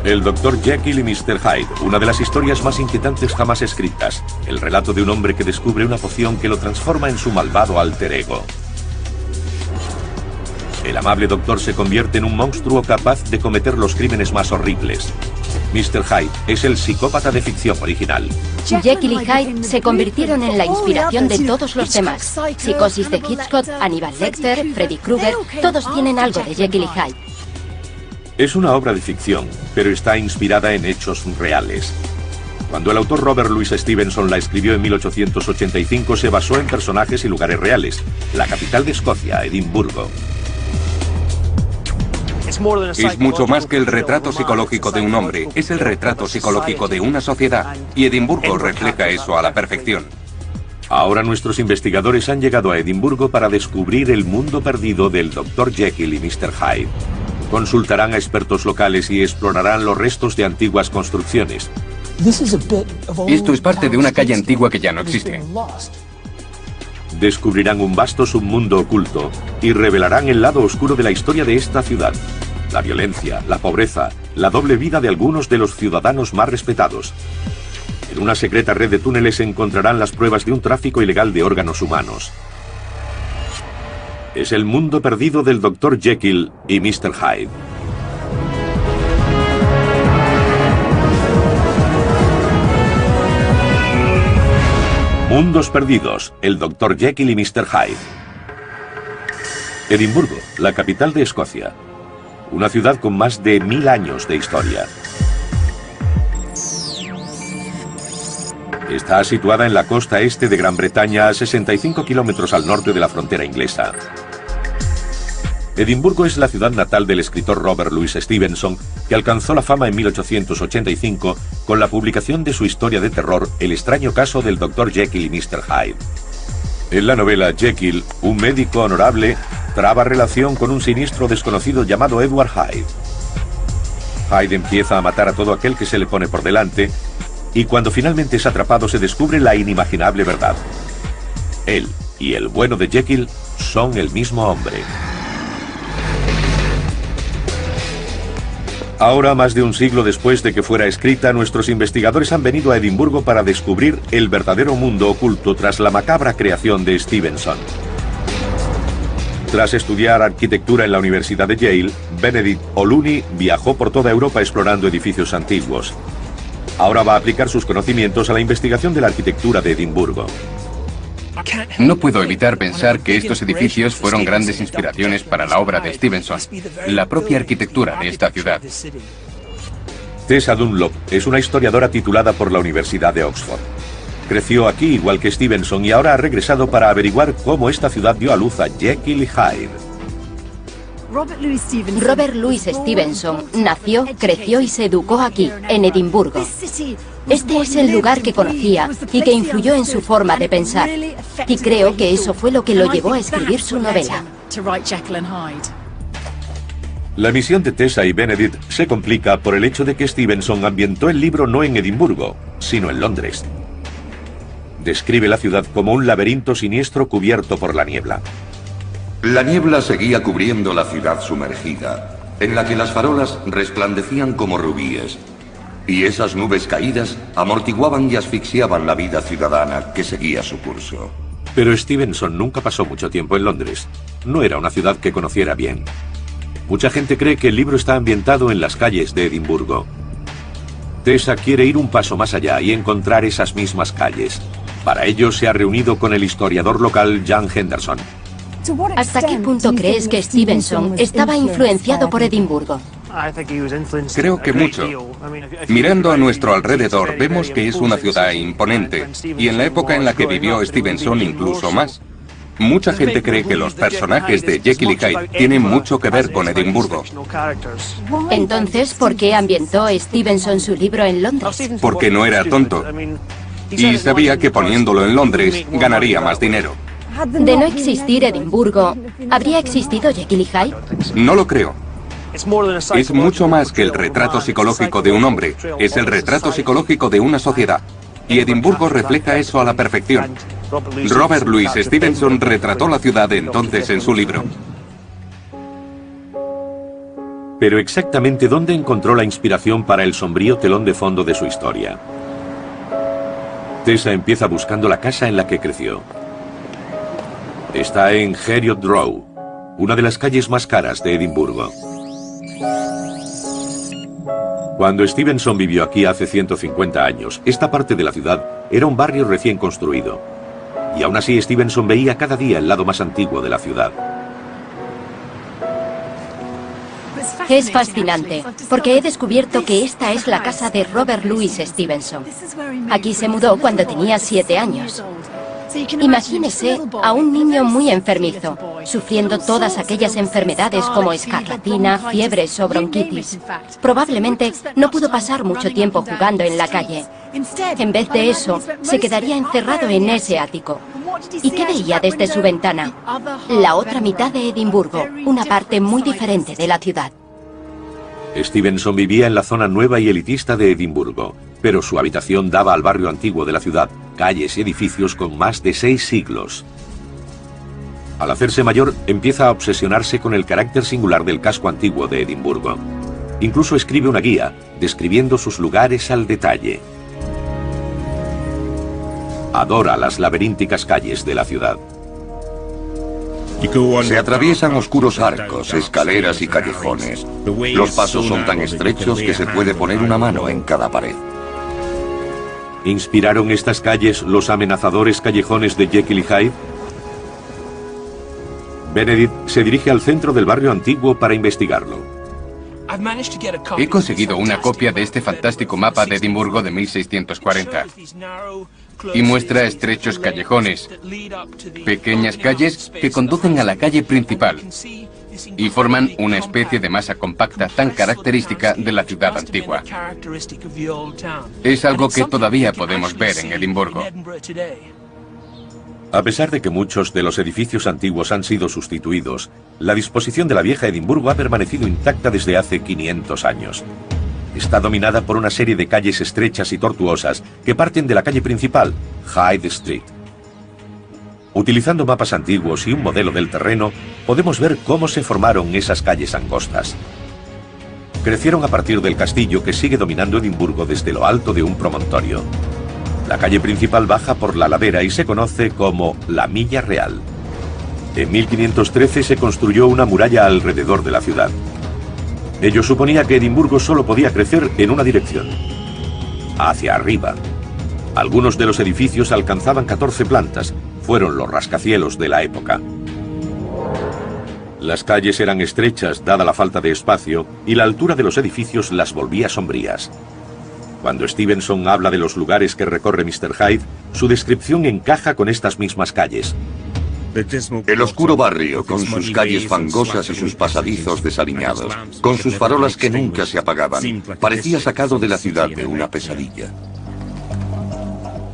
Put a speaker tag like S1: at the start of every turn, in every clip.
S1: El Dr. Jekyll y Mr. Hyde, una de las historias más inquietantes jamás escritas. El relato de un hombre que descubre una poción que lo transforma en su malvado alter ego. El amable doctor se convierte en un monstruo capaz de cometer los crímenes más horribles. Mr. Hyde es el psicópata de ficción original.
S2: Jekyll y Hyde se convirtieron en la inspiración de todos los demás. Psicosis de Hitchcock, Hannibal Lecter, Freddy Krueger, todos tienen algo de Jekyll y Hyde.
S1: Es una obra de ficción, pero está inspirada en hechos reales. Cuando el autor Robert Louis Stevenson la escribió en 1885, se basó en personajes y lugares reales. La capital de Escocia, Edimburgo.
S3: Es mucho más que el retrato psicológico de un hombre, es el retrato psicológico de una sociedad, y Edimburgo refleja eso a la perfección.
S1: Ahora nuestros investigadores han llegado a Edimburgo para descubrir el mundo perdido del Dr. Jekyll y Mr. Hyde. Consultarán a expertos locales y explorarán los restos de antiguas construcciones.
S3: Esto es parte de una calle antigua que ya no existe.
S1: Descubrirán un vasto submundo oculto y revelarán el lado oscuro de la historia de esta ciudad. La violencia, la pobreza, la doble vida de algunos de los ciudadanos más respetados. En una secreta red de túneles encontrarán las pruebas de un tráfico ilegal de órganos humanos. Es el mundo perdido del Dr. Jekyll y Mr. Hyde. Mundos perdidos, el Dr. Jekyll y Mr. Hyde. Edimburgo, la capital de Escocia. Una ciudad con más de 1000 años de historia. Está situada en la costa este de Gran Bretaña, a 65 kilómetros al norte de la frontera inglesa. Edimburgo es la ciudad natal del escritor Robert Louis Stevenson, que alcanzó la fama en 1885 con la publicación de su historia de terror El extraño caso del Dr. Jekyll y Mr. Hyde. En la novela, Jekyll, un médico honorable, traba relación con un siniestro desconocido llamado Edward Hyde. Hyde empieza a matar a todo aquel que se le pone por delante, y cuando finalmente es atrapado se descubre la inimaginable verdad. Él y el bueno de Jekyll son el mismo hombre. Ahora, más de un siglo después de que fuera escrita, nuestros investigadores han venido a Edimburgo para descubrir el verdadero mundo oculto tras la macabra creación de Stevenson. Tras estudiar arquitectura en la Universidad de Yale, Benedict O'Looney viajó por toda Europa explorando edificios antiguos. Ahora va a aplicar sus conocimientos a la investigación de la arquitectura de Edimburgo.
S3: No puedo evitar pensar que estos edificios fueron grandes inspiraciones para la obra de Stevenson, la propia arquitectura de esta ciudad.
S1: Tessa Dunlop es una historiadora titulada por la Universidad de Oxford. Creció aquí igual que Stevenson y ahora ha regresado para averiguar cómo esta ciudad dio a luz a Jekyll y Hyde.
S2: Robert Louis Stevenson nació, creció y se educó aquí, en Edimburgo. Este es el lugar que conocía y que influyó en su forma de pensar. Y creo que eso fue lo que lo llevó a escribir su novela.
S1: La misión de Tessa y Benedict se complica por el hecho de que Stevenson ambientó el libro no en Edimburgo, sino en Londres. Describe la ciudad como un laberinto siniestro cubierto por la niebla.
S4: La niebla seguía cubriendo la ciudad sumergida, en la que las farolas resplandecían como rubíes, y esas nubes caídas amortiguaban y asfixiaban la vida ciudadana que seguía su curso.
S1: Pero Stevenson nunca pasó mucho tiempo en Londres. No era una ciudad que conociera bien. Mucha gente cree que el libro está ambientado en las calles de Edimburgo. Tessa quiere ir un paso más allá y encontrar esas mismas calles. Para ello se ha reunido con el historiador local Jan Henderson.
S2: ¿Hasta qué punto crees que Stevenson estaba influenciado por Edimburgo?
S3: Creo que mucho. Mirando a nuestro alrededor vemos que es una ciudad imponente, y en la época en la que vivió Stevenson incluso más. Mucha gente cree que los personajes de Jekyll y Hyde tienen mucho que ver con Edimburgo.
S2: Entonces, ¿por qué ambientó Stevenson su libro en Londres?
S3: Porque no era tonto. Y sabía que poniéndolo en Londres ganaría más dinero.
S2: De no existir Edimburgo, ¿habría existido Jekyll y Hyde?
S3: No lo creo. Es mucho más que el retrato psicológico de un hombre, es el retrato psicológico de una sociedad. Y Edimburgo refleja eso a la perfección. Robert Louis Stevenson retrató la ciudad de entonces en su libro.
S1: Pero exactamente dónde encontró la inspiración para el sombrío telón de fondo de su historia. Tessa empieza buscando la casa en la que creció. Está en Heriot Row, una de las calles más caras de Edimburgo. Cuando Stevenson vivió aquí hace 150 años, esta parte de la ciudad era un barrio recién construido. Y aún así Stevenson veía cada día el lado más antiguo de la ciudad.
S2: Es fascinante, porque he descubierto que esta es la casa de Robert Louis Stevenson. Aquí se mudó cuando tenía 7 años. Imagínese a un niño muy enfermizo, sufriendo todas aquellas enfermedades como escarlatina, fiebres o bronquitis. Probablemente no pudo pasar mucho tiempo jugando en la calle. En vez de eso, se quedaría encerrado en ese ático. ¿Y qué veía desde su ventana? La otra mitad de Edimburgo, una parte muy diferente de la ciudad.
S1: Stevenson vivía en la zona nueva y elitista de Edimburgo, pero su habitación daba al barrio antiguo de la ciudad, calles y edificios con más de 6 siglos. Al hacerse mayor, empieza a obsesionarse con el carácter singular del casco antiguo de Edimburgo. Incluso escribe una guía, describiendo sus lugares al detalle. Adora las laberínticas calles de la ciudad.
S4: Se atraviesan oscuros arcos, escaleras y callejones. Los pasos son tan estrechos que se puede poner una mano en cada pared.
S1: ¿Inspiraron estas calles los amenazadores callejones de Jekyll y Hyde? Benedict se dirige al centro del barrio antiguo para investigarlo.
S3: He conseguido una copia de este fantástico mapa de Edimburgo de 1640. Y muestra estrechos callejones, pequeñas calles que conducen a la calle principal y forman una especie de masa compacta tan característica de la ciudad antigua. Es algo que todavía podemos ver en Edimburgo.
S1: A pesar de que muchos de los edificios antiguos han sido sustituidos, la disposición de la vieja Edimburgo ha permanecido intacta desde hace 500 años. Está dominada por una serie de calles estrechas y tortuosas que parten de la calle principal, Hyde Street. Utilizando mapas antiguos y un modelo del terreno, podemos ver cómo se formaron esas calles angostas. Crecieron a partir del castillo que sigue dominando Edimburgo desde lo alto de un promontorio. La calle principal baja por la ladera y se conoce como la Milla Real. En 1513 se construyó una muralla alrededor de la ciudad. Ello suponía que Edimburgo solo podía crecer en una dirección, hacia arriba. Algunos de los edificios alcanzaban 14 plantas, fueron los rascacielos de la época. Las calles eran estrechas, dada la falta de espacio, y la altura de los edificios las volvía sombrías. Cuando Stevenson habla de los lugares que recorre Mr. Hyde, su descripción encaja con estas mismas calles.
S4: El oscuro barrio, con sus calles fangosas y sus pasadizos desaliñados, con sus farolas que nunca se apagaban, parecía sacado de la ciudad de una pesadilla.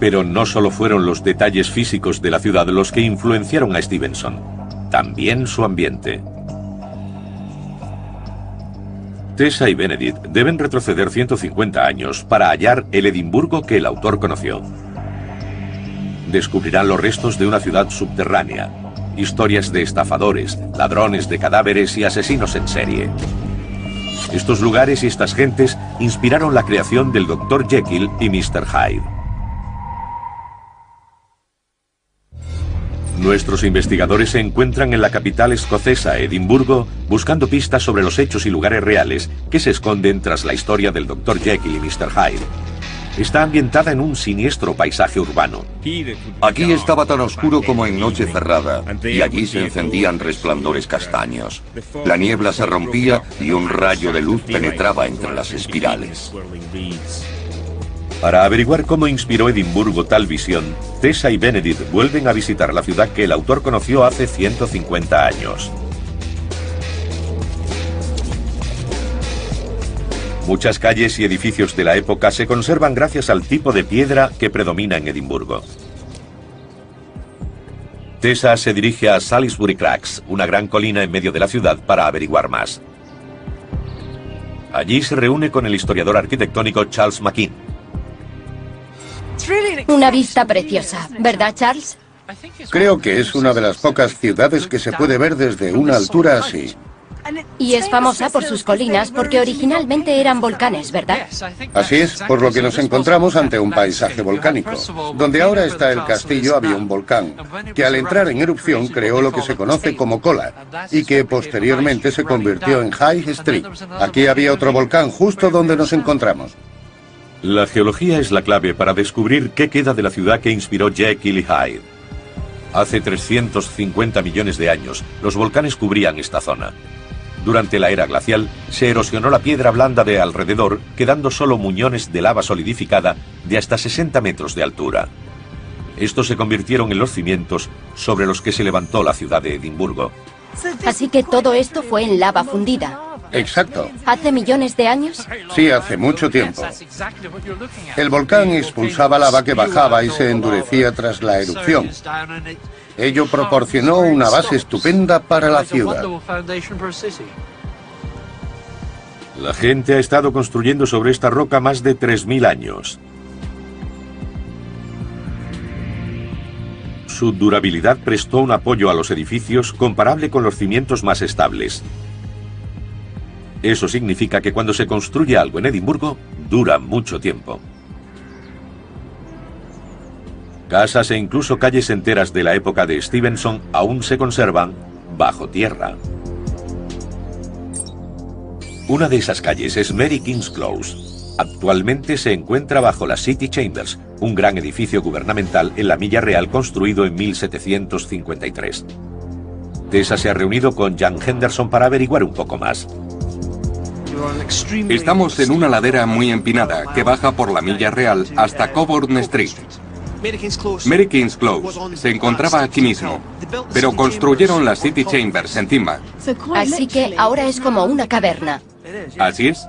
S1: Pero no solo fueron los detalles físicos de la ciudad los que influenciaron a Stevenson, también su ambiente. Tessa y Benedict deben retroceder 150 años para hallar el Edimburgo que el autor conoció. Descubrirán los restos de una ciudad subterránea, historias de estafadores, ladrones de cadáveres y asesinos en serie. Estos lugares y estas gentes inspiraron la creación del Dr. Jekyll y Mr. Hyde. Nuestros investigadores se encuentran en la capital escocesa, Edimburgo, buscando pistas sobre los hechos y lugares reales que se esconden tras la historia del Dr. Jekyll y Mr. Hyde. Está ambientada en un siniestro paisaje urbano.
S4: Aquí estaba tan oscuro como en noche cerrada, y allí se encendían resplandores castaños. La niebla se rompía y un rayo de luz penetraba entre las espirales.
S1: Para averiguar cómo inspiró Edimburgo tal visión, Tessa y Benedict vuelven a visitar la ciudad que el autor conoció hace 150 años. Muchas calles y edificios de la época se conservan gracias al tipo de piedra que predomina en Edimburgo. Tessa se dirige a Salisbury Craigs, una gran colina en medio de la ciudad, para averiguar más. Allí se reúne con el historiador arquitectónico Charles McKean.
S2: Una vista preciosa, ¿verdad, Charles?
S5: Creo que es una de las pocas ciudades que se puede ver desde una altura así.
S2: Y es famosa por sus colinas porque originalmente eran volcanes, ¿verdad?
S5: Así es, por lo que nos encontramos ante un paisaje volcánico. Donde ahora está el castillo había un volcán, que al entrar en erupción creó lo que se conoce como cola, y que posteriormente se convirtió en High Street. Aquí había otro volcán justo donde nos encontramos.
S1: La geología es la clave para descubrir qué queda de la ciudad que inspiró Jekyll y Hyde. Hace 350 millones de años, los volcanes cubrían esta zona. Durante la era glacial, se erosionó la piedra blanda de alrededor, quedando solo muñones de lava solidificada de hasta 60 metros de altura. Estos se convirtieron en los cimientos sobre los que se levantó la ciudad de Edimburgo.
S2: Así que todo esto fue en lava fundida.
S5: Exacto.
S2: ¿Hace millones de años?
S5: Sí, hace mucho tiempo. El volcán expulsaba lava que bajaba y se endurecía tras la erupción. Ello proporcionó una base estupenda para la ciudad.
S1: La gente ha estado construyendo sobre esta roca más de 3000 años. Su durabilidad prestó un apoyo a los edificios comparable con los cimientos más estables. Eso significa que cuando se construye algo en Edimburgo, dura mucho tiempo. Casas e incluso calles enteras de la época de Stevenson aún se conservan bajo tierra. Una de esas calles es Mary King's Close. Actualmente se encuentra bajo las City Chambers, un gran edificio gubernamental en la Milla Real construido en 1753. Tessa se ha reunido con Jan Henderson para averiguar un poco más.
S3: Estamos en una ladera muy empinada que baja por la Milla Real hasta Coburn Street. Mary King's Close se encontraba aquí mismo, pero construyeron las City Chambers encima.
S2: Así que ahora es como una caverna.
S3: Así es.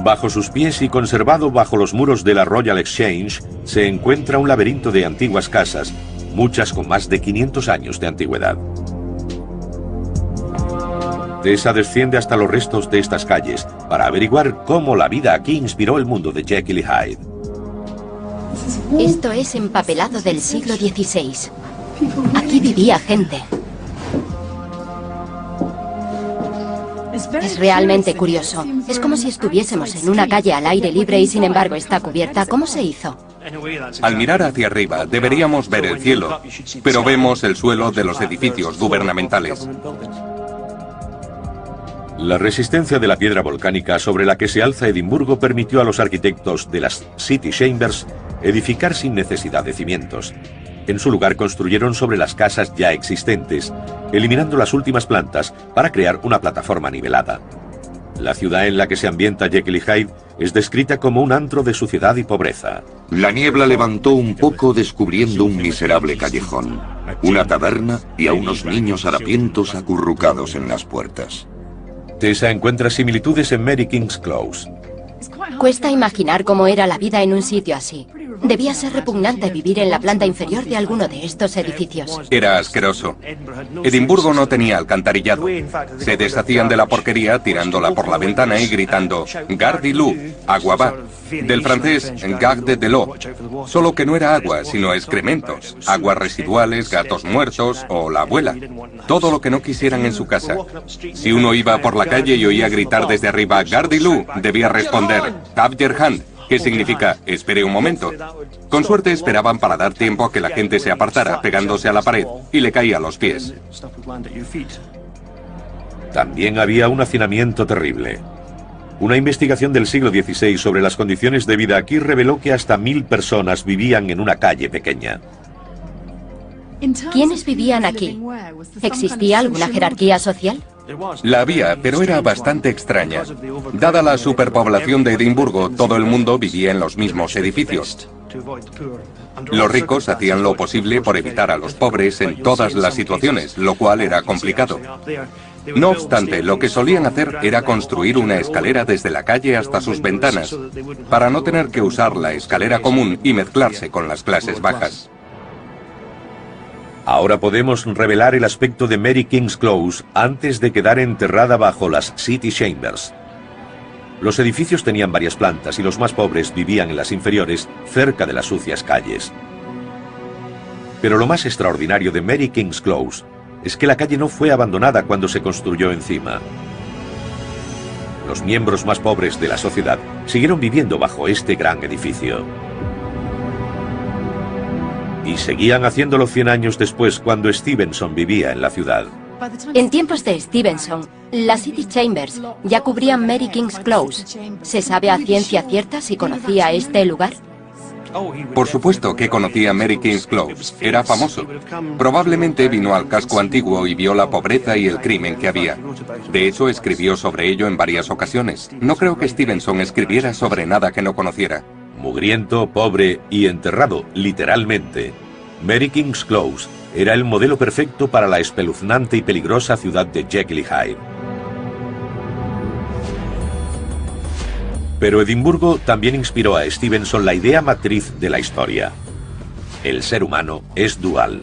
S1: Bajo sus pies y conservado bajo los muros de la Royal Exchange, se encuentra un laberinto de antiguas casas, muchas con más de 500 años de antigüedad. Tessa desciende hasta los restos de estas calles para averiguar cómo la vida aquí inspiró el mundo de Jekyll y Hyde.
S2: Esto es empapelado del siglo XVI. Aquí vivía gente. Es realmente curioso. Es como si estuviésemos en una calle al aire libre y sin embargo está cubierta. ¿Cómo se hizo?
S3: Al mirar hacia arriba deberíamos ver el cielo, pero vemos el suelo de los edificios gubernamentales.
S1: La resistencia de la piedra volcánica sobre la que se alza Edimburgo permitió a los arquitectos de las City Chambers edificar sin necesidad de cimientos. En su lugar construyeron sobre las casas ya existentes, eliminando las últimas plantas para crear una plataforma nivelada. La ciudad en la que se ambienta Jekyll y Hyde es descrita como un antro de suciedad y pobreza.
S4: La niebla levantó un poco descubriendo un miserable callejón, una taberna y a unos niños harapientos acurrucados en las puertas.
S1: Tessa encuentra similitudes en Mary King's Close.
S2: Cuesta imaginar cómo era la vida en un sitio así. Debía ser repugnante vivir en la planta inferior de alguno de estos edificios.
S3: Era asqueroso. Edimburgo no tenía alcantarillado. Se deshacían de la porquería tirándola por la ventana y gritando «Gare l'eau», agua va. Del francés «Garde de l'eau». Solo que no era agua, sino excrementos, aguas residuales, gatos muertos o la abuela. Todo lo que no quisieran en su casa. Si uno iba por la calle y oía gritar desde arriba «Gare l'eau», debía responder «Tap your hand», que significa «espere un momento». Con suerte esperaban para dar tiempo a que la gente se apartara pegándose a la pared y le caía a los pies.
S1: También había un hacinamiento terrible. Una investigación del siglo XVI sobre las condiciones de vida aquí reveló que hasta 1000 personas vivían en una calle pequeña.
S2: ¿Quiénes vivían aquí? ¿Existía alguna jerarquía social?
S3: La había, pero era bastante extraña. Dada la superpoblación de Edimburgo, todo el mundo vivía en los mismos edificios. Los ricos hacían lo posible por evitar a los pobres en todas las situaciones, lo cual era complicado. No obstante, lo que solían hacer era construir una escalera desde la calle hasta sus ventanas, para no tener que usar la escalera común y mezclarse con las clases bajas.
S1: Ahora podemos revelar el aspecto de Mary King's Close antes de quedar enterrada bajo las City Chambers. Los edificios tenían varias plantas y los más pobres vivían en las inferiores, cerca de las sucias calles. Pero lo más extraordinario de Mary King's Close es que la calle no fue abandonada cuando se construyó encima. Los miembros más pobres de la sociedad siguieron viviendo bajo este gran edificio. Y seguían haciéndolo 100 años después, cuando Stevenson vivía en la ciudad.
S2: En tiempos de Stevenson, las City Chambers ya cubrían Mary King's Close. ¿Se sabe a ciencia cierta si conocía este lugar?
S3: Por supuesto que conocía Mary King's Close. Era famoso. Probablemente vino al casco antiguo y vio la pobreza y el crimen que había. De hecho, escribió sobre ello en varias ocasiones. No creo que Stevenson escribiera sobre nada que no conociera.
S1: Mugriento, pobre y enterrado, literalmente. Mary King's Close era el modelo perfecto para la espeluznante y peligrosa ciudad de Jekyll y Hyde. Pero Edimburgo también inspiró a Stevenson la idea matriz de la historia. El ser humano es dual.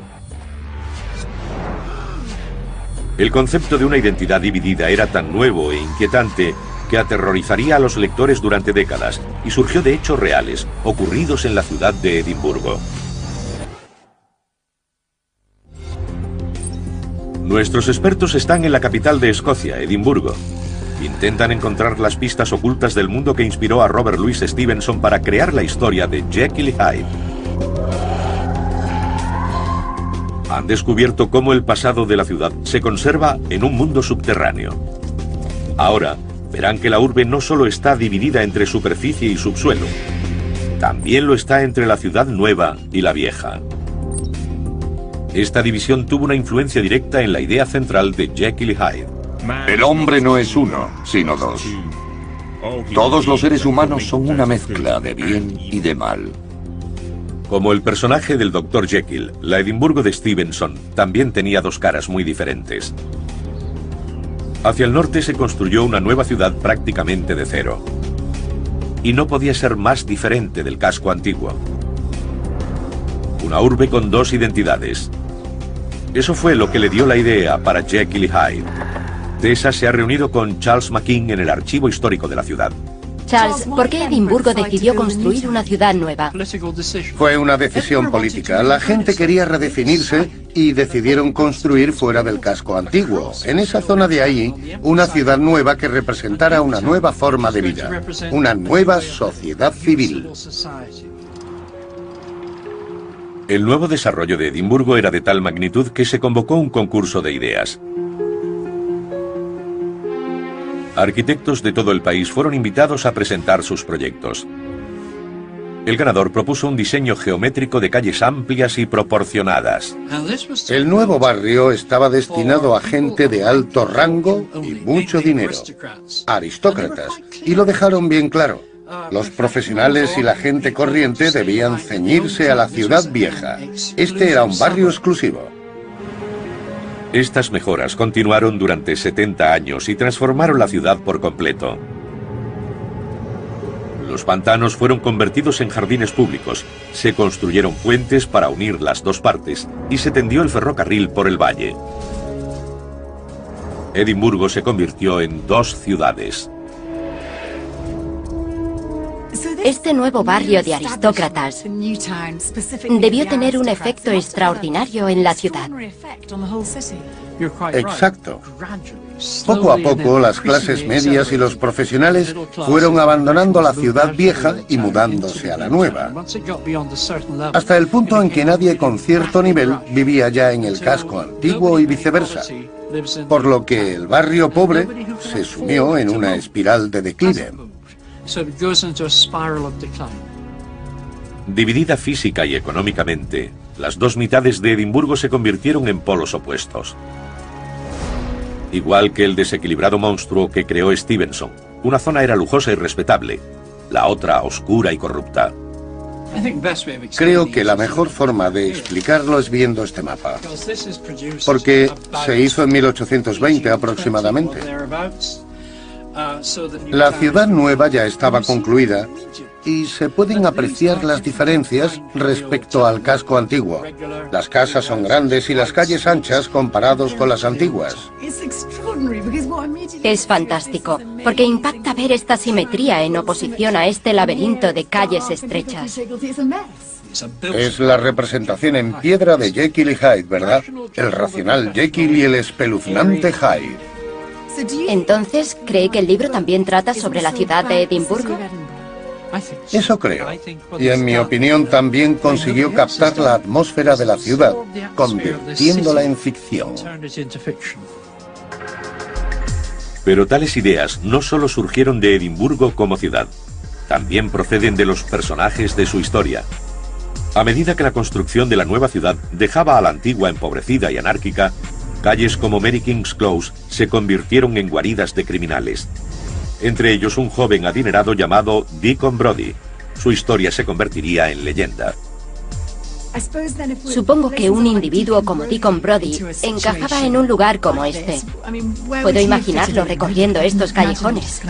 S1: El concepto de una identidad dividida era tan nuevo e inquietante que aterrorizaría a los lectores durante décadas, y surgió de hechos reales, ocurridos en la ciudad de Edimburgo. Nuestros expertos están en la capital de Escocia, Edimburgo. Intentan encontrar las pistas ocultas del mundo que inspiró a Robert Louis Stevenson para crear la historia de Jekyll y Hyde. Han descubierto cómo el pasado de la ciudad se conserva en un mundo subterráneo. Ahora verán que la urbe no solo está dividida entre superficie y subsuelo, también lo está entre la ciudad nueva y la vieja. Esta división tuvo una influencia directa en la idea central de Jekyll y Hyde.
S4: El hombre no es uno, sino dos. Todos los seres humanos son una mezcla de bien y de mal.
S1: Como el personaje del Dr. Jekyll, la Edimburgo de Stevenson también tenía dos caras muy diferentes. Hacia el norte se construyó una nueva ciudad prácticamente de cero. Y no podía ser más diferente del casco antiguo. Una urbe con dos identidades. Eso fue lo que le dio la idea para Jekyll y Hyde. Tessa se ha reunido con Charles McKean en el archivo histórico de la ciudad.
S2: Charles, ¿por qué Edimburgo decidió construir una ciudad nueva?
S5: Fue una decisión política. La gente quería redefinirse y decidieron construir fuera del casco antiguo, en esa zona de ahí, una ciudad nueva que representara una nueva forma de vida, una nueva sociedad civil.
S1: El nuevo desarrollo de Edimburgo era de tal magnitud que se convocó un concurso de ideas. Arquitectos de todo el país fueron invitados a presentar sus proyectos. El ganador propuso un diseño geométrico de calles amplias y proporcionadas.
S5: El nuevo barrio estaba destinado a gente de alto rango y mucho dinero, aristócratas, y lo dejaron bien claro. Los profesionales y la gente corriente debían ceñirse a la ciudad vieja. Este era un barrio exclusivo.
S1: Estas mejoras continuaron durante 70 años y transformaron la ciudad por completo. Los pantanos fueron convertidos en jardines públicos, se construyeron puentes para unir las dos partes y se tendió el ferrocarril por el valle. Edimburgo se convirtió en dos ciudades.
S2: Este nuevo barrio de aristócratas debió tener un efecto extraordinario en la ciudad.
S5: Exacto. Poco a poco, las clases medias y los profesionales fueron abandonando la ciudad vieja y mudándose a la nueva, hasta el punto en que nadie con cierto nivel vivía ya en el casco antiguo y viceversa, por lo que el barrio pobre se sumió en una espiral de declive.
S1: Dividida física y económicamente, las dos mitades de Edimburgo se convirtieron en polos opuestos. Igual que el desequilibrado monstruo que creó Stevenson, una zona era lujosa y respetable, la otra oscura y corrupta.
S5: Creo que la mejor forma de explicarlo es viendo este mapa, porque se hizo en 1820 aproximadamente. La ciudad nueva ya estaba concluida y se pueden apreciar las diferencias respecto al casco antiguo. Las casas son grandes y las calles anchas comparados con las antiguas.
S2: Es fantástico, porque impacta ver esta simetría en oposición a este laberinto de calles estrechas.
S5: Es la representación en piedra de Jekyll y Hyde, ¿verdad? El racional Jekyll y el espeluznante Hyde.
S2: Entonces, ¿cree que el libro también trata sobre la ciudad de Edimburgo?
S5: Eso creo. Y en mi opinión también consiguió captar la atmósfera de la ciudad, convirtiéndola en ficción.
S1: Pero tales ideas no solo surgieron de Edimburgo como ciudad, también proceden de los personajes de su historia. A medida que la construcción de la nueva ciudad dejaba a la antigua empobrecida y anárquica, calles como Mary King's Close se convirtieron en guaridas de criminales. Entre ellos un joven adinerado llamado Deacon Brodie. Su historia se convertiría en leyenda.
S2: Supongo que un individuo como Deacon Brodie encajaba en un lugar como este. Puedo imaginarlo recorriendo estos callejones.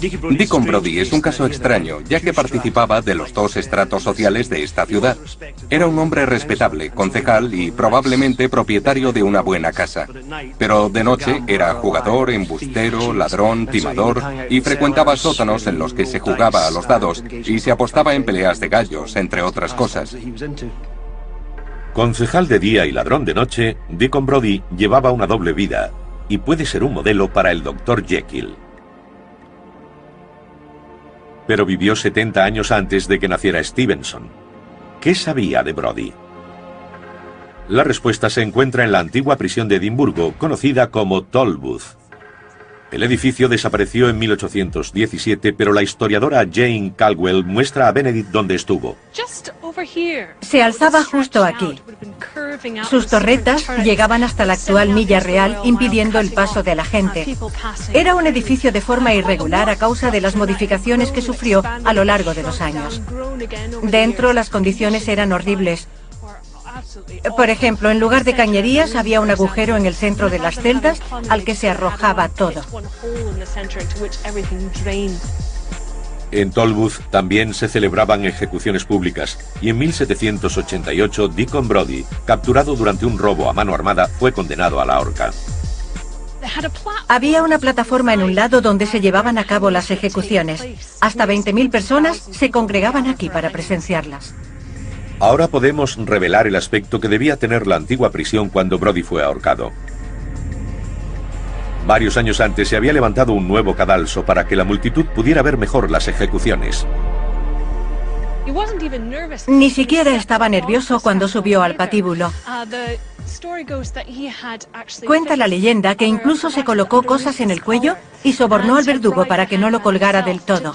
S3: Deacon Brodie es un caso extraño, ya que participaba de los dos estratos sociales de esta ciudad. Era un hombre respetable, concejal y probablemente propietario de una buena casa. Pero de noche era jugador, embustero, ladrón, timador y frecuentaba sótanos en los que se jugaba a los dados y se apostaba en peleas de gallos, entre otras cosas.
S1: Concejal de día y ladrón de noche, Deacon Brodie llevaba una doble vida y puede ser un modelo para el Dr. Jekyll. Pero vivió 70 años antes de que naciera Stevenson. ¿Qué sabía de Brodie? La respuesta se encuentra en la antigua prisión de Edimburgo, conocida como Tolbooth. El edificio desapareció en 1817, pero la historiadora Jane Caldwell muestra a Benedict dónde estuvo.
S6: Se alzaba justo aquí. Sus torretas llegaban hasta la actual Milla Real, impidiendo el paso de la gente. Era un edificio de forma irregular a causa de las modificaciones que sufrió a lo largo de los años. Dentro, las condiciones eran horribles. Por ejemplo, en lugar de cañerías había un agujero en el centro de las celdas al que se arrojaba todo.
S1: En Tolbooth también se celebraban ejecuciones públicas y en 1788 Deacon Brodie, capturado durante un robo a mano armada, fue condenado a la horca.
S6: Había una plataforma en un lado donde se llevaban a cabo las ejecuciones. Hasta 20.000 personas se congregaban aquí para presenciarlas.
S1: Ahora podemos revelar el aspecto que debía tener la antigua prisión cuando Brodie fue ahorcado. Varios años antes se había levantado un nuevo cadalso para que la multitud pudiera ver mejor las ejecuciones.
S6: Ni siquiera estaba nervioso cuando subió al patíbulo. Cuenta la leyenda que incluso se colocó cosas en el cuello y sobornó al verdugo para que no lo colgara del todo.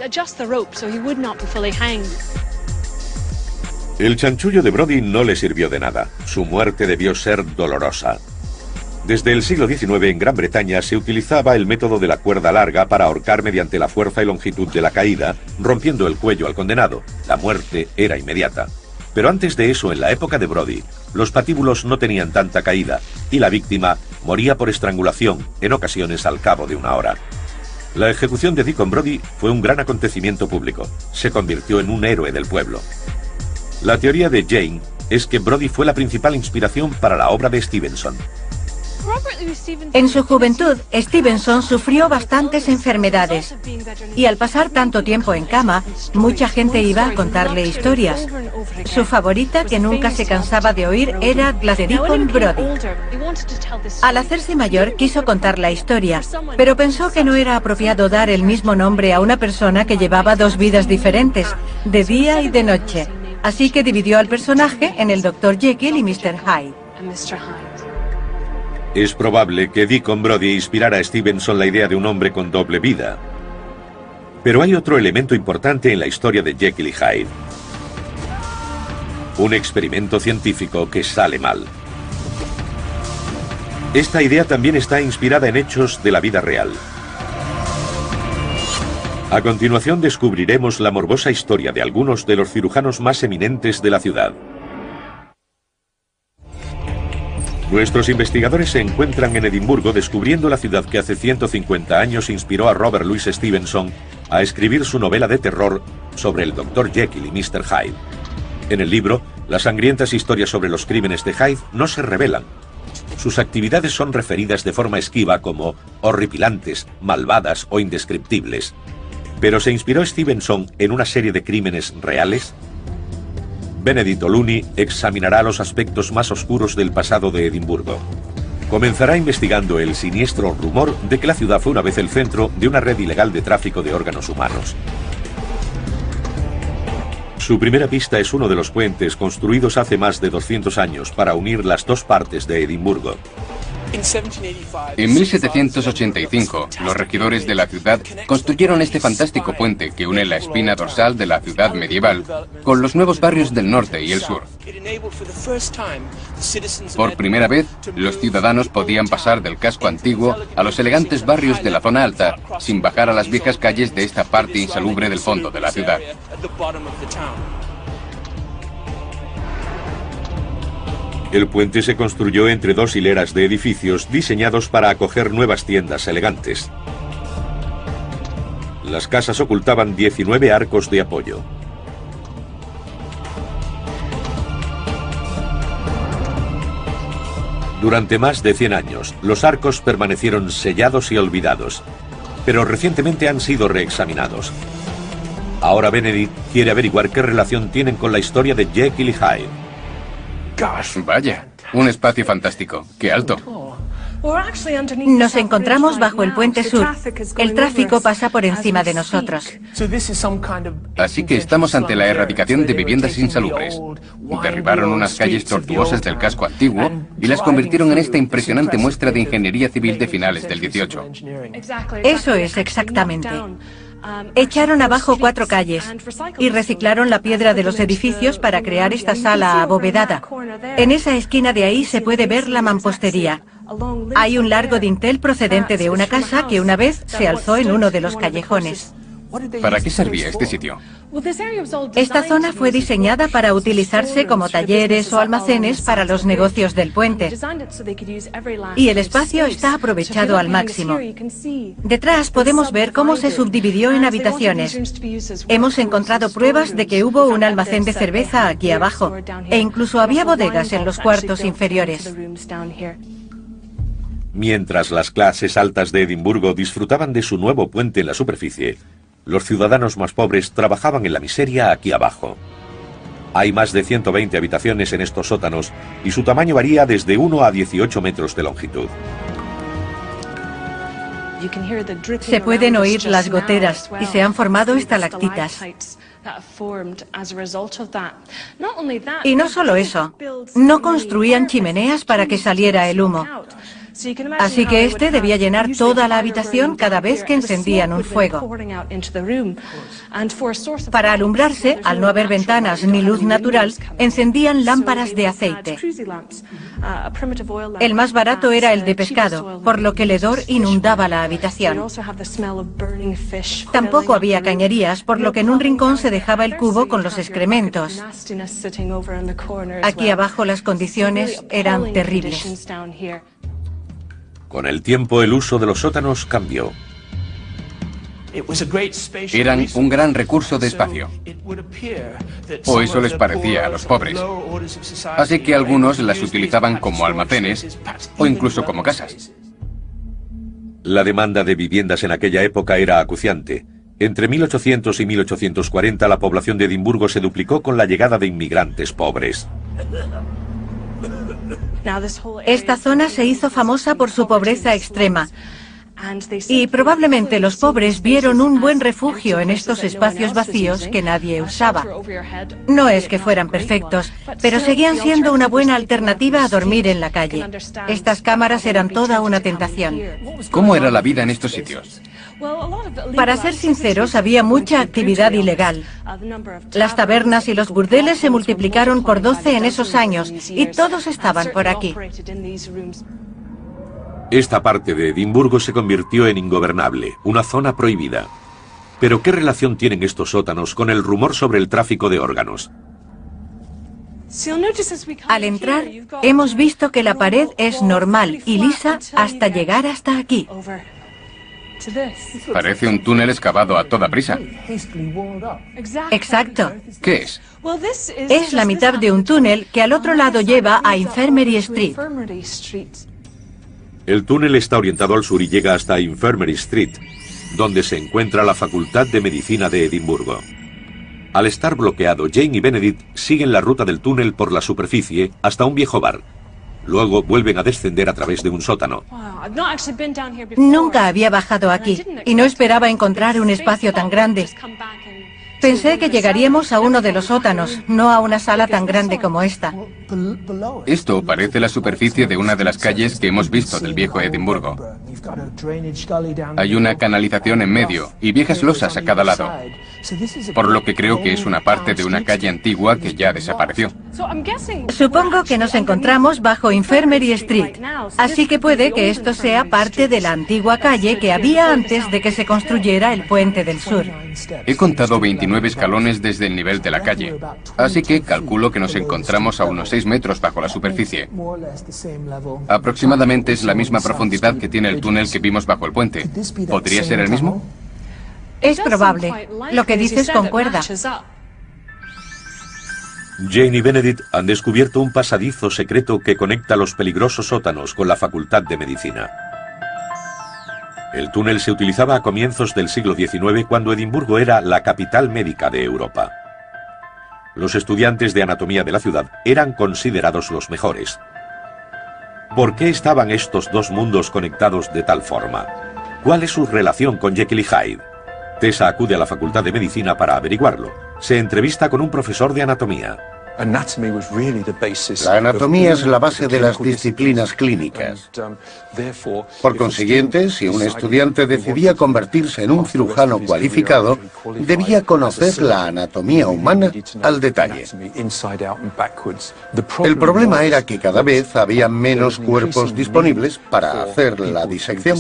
S1: El chanchullo de Brodie no le sirvió de nada. Su muerte debió ser dolorosa. Desde el siglo XIX en Gran Bretaña se utilizaba el método de la cuerda larga para ahorcar mediante la fuerza y longitud de la caída, rompiendo el cuello al condenado. La muerte era inmediata. Pero antes de eso, en la época de Brodie, los patíbulos no tenían tanta caída y la víctima moría por estrangulación, en ocasiones al cabo de una hora. La ejecución de Deacon Brodie fue un gran acontecimiento público. Se convirtió en un héroe del pueblo. La teoría de Jane es que Brodie fue la principal inspiración para la obra de Stevenson.
S6: En su juventud, Stevenson sufrió bastantes enfermedades y al pasar tanto tiempo en cama, mucha gente iba a contarle historias. Su favorita, que nunca se cansaba de oír, era la de Deacon Brodie. Al hacerse mayor, quiso contar la historia, pero pensó que no era apropiado dar el mismo nombre a una persona que llevaba dos vidas diferentes, de día y de noche. Así que dividió al personaje en el Dr. Jekyll y Mr. Hyde.
S1: Es probable que Deacon Brodie inspirara a Stevenson la idea de un hombre con doble vida. Pero hay otro elemento importante en la historia de Jekyll y Hyde. Un experimento científico que sale mal. Esta idea también está inspirada en hechos de la vida real. A continuación descubriremos la morbosa historia de algunos de los cirujanos más eminentes de la ciudad. Nuestros investigadores se encuentran en Edimburgo descubriendo la ciudad que hace 150 años inspiró a Robert Louis Stevenson a escribir su novela de terror sobre el Dr. Jekyll y Mr. Hyde. En el libro, las sangrientas historias sobre los crímenes de Hyde no se revelan. Sus actividades son referidas de forma esquiva como horripilantes, malvadas o indescriptibles. ¿Pero se inspiró Stevenson en una serie de crímenes reales? Benedict O'Looney examinará los aspectos más oscuros del pasado de Edimburgo. Comenzará investigando el siniestro rumor de que la ciudad fue una vez el centro de una red ilegal de tráfico de órganos humanos. Su primera pista es uno de los puentes construidos hace más de 200 años para unir las dos partes de Edimburgo.
S3: En 1785, los regidores de la ciudad construyeron este fantástico puente que une la espina dorsal de la ciudad medieval con los nuevos barrios del norte y el sur. Por primera vez, los ciudadanos podían pasar del casco antiguo a los elegantes barrios de la zona alta sin bajar a las viejas calles de esta parte insalubre del fondo de la ciudad.
S1: El puente se construyó entre dos hileras de edificios diseñados para acoger nuevas tiendas elegantes. Las casas ocultaban 19 arcos de apoyo. Durante más de 100 años, los arcos permanecieron sellados y olvidados, pero recientemente han sido reexaminados. Ahora Benedict quiere averiguar qué relación tienen con la historia de Jekyll y Hyde.
S3: Vaya, un espacio fantástico. ¡Qué alto!
S6: Nos encontramos bajo el puente sur. El tráfico pasa por encima de nosotros.
S3: Así que estamos ante la erradicación de viviendas insalubres. Derribaron unas calles tortuosas del casco antiguo y las convirtieron en esta impresionante muestra de ingeniería civil de finales del 18.
S6: Eso es exactamente. Echaron abajo 4 calles y reciclaron la piedra de los edificios para crear esta sala abovedada. En esa esquina de ahí se puede ver la mampostería. Hay un largo dintel procedente de una casa que una vez se alzó en uno de los callejones.
S3: ¿Para qué servía este sitio?
S6: Esta zona fue diseñada para utilizarse como talleres o almacenes para los negocios del puente. Y el espacio está aprovechado al máximo. Detrás podemos ver cómo se subdividió en habitaciones. Hemos encontrado pruebas de que hubo un almacén de cerveza aquí abajo, e incluso había bodegas en los cuartos inferiores.
S1: Mientras las clases altas de Edimburgo disfrutaban de su nuevo puente en la superficie, los ciudadanos más pobres trabajaban en la miseria aquí abajo. Hay más de 120 habitaciones en estos sótanos y su tamaño varía desde 1 a 18 metros de longitud.
S6: Se pueden oír las goteras y se han formado estalactitas. Y no solo eso, no construían chimeneas para que saliera el humo. Así que este debía llenar toda la habitación cada vez que encendían un fuego. Para alumbrarse, al no haber ventanas ni luz natural, encendían lámparas de aceite. El más barato era el de pescado, por lo que el hedor inundaba la habitación. Tampoco había cañerías, por lo que en un rincón se dejaba el cubo con los excrementos. Aquí abajo las condiciones eran terribles.
S1: Con el tiempo, el uso de los sótanos cambió.
S3: Eran un gran recurso de espacio. O eso les parecía a los pobres. Así que algunos las utilizaban como almacenes o incluso como casas.
S1: La demanda de viviendas en aquella época era acuciante. Entre 1800 y 1840 la población de Edimburgo se duplicó con la llegada de inmigrantes pobres.
S6: Esta zona se hizo famosa por su pobreza extrema. Y probablemente los pobres vieron un buen refugio en estos espacios vacíos que nadie usaba. No es que fueran perfectos, pero seguían siendo una buena alternativa a dormir en la calle. Estas cámaras eran toda una tentación.
S3: ¿Cómo era la vida en estos sitios?
S6: Para ser sinceros, había mucha actividad ilegal. Las tabernas y los burdeles se multiplicaron por 12 en esos años, y todos estaban por aquí.
S1: Esta parte de Edimburgo se convirtió en ingobernable, una zona prohibida. Pero ¿qué relación tienen estos sótanos con el rumor sobre el tráfico de órganos?
S6: Al entrar, hemos visto que la pared es normal y lisa hasta llegar hasta aquí.
S3: Parece un túnel excavado a toda prisa.
S6: Exacto.
S3: ¿Qué es?
S6: Es la mitad de un túnel que al otro lado lleva a Infirmary Street.
S1: El túnel está orientado al sur y llega hasta Infirmary Street, donde se encuentra la Facultad de Medicina de Edimburgo. Al estar bloqueado, Jane y Benedict siguen la ruta del túnel por la superficie hasta un viejo bar. Luego vuelven a descender a través de un sótano.
S6: Nunca había bajado aquí y no esperaba encontrar un espacio tan grande. Pensé que llegaríamos a uno de los sótanos, no a una sala tan grande como esta.
S3: Esto parece la superficie de una de las calles que hemos visto del viejo Edimburgo. Hay una canalización en medio y viejas losas a cada lado, por lo que creo que es una parte de una calle antigua que ya desapareció.
S6: Supongo que nos encontramos bajo Infirmary Street, así que puede que esto sea parte de la antigua calle que había antes de que se construyera el puente del sur.
S3: He contado 29 escalones desde el nivel de la calle, así que calculo que nos encontramos a unos 6 metros bajo la superficie. Aproximadamente es la misma profundidad que tiene el túnel que vimos bajo el puente. ¿Podría ser el mismo?
S6: Es probable. Lo que dices concuerda.
S1: Jane y Benedict han descubierto un pasadizo secreto que conecta los peligrosos sótanos con la Facultad de Medicina. El túnel se utilizaba a comienzos del siglo XIX, cuando Edimburgo era la capital médica de Europa. Los estudiantes de anatomía de la ciudad eran considerados los mejores. ¿Por qué estaban estos dos mundos conectados de tal forma? ¿Cuál es su relación con Jekyll y Hyde? Tessa acude a la Facultad de Medicina para averiguarlo. Se entrevista con un profesor de anatomía.
S5: La anatomía es la base de las disciplinas clínicas. Por consiguiente, si un estudiante decidía convertirse en un cirujano cualificado, debía conocer la anatomía humana al detalle. El problema era que cada vez había menos cuerpos disponibles para hacer la disección.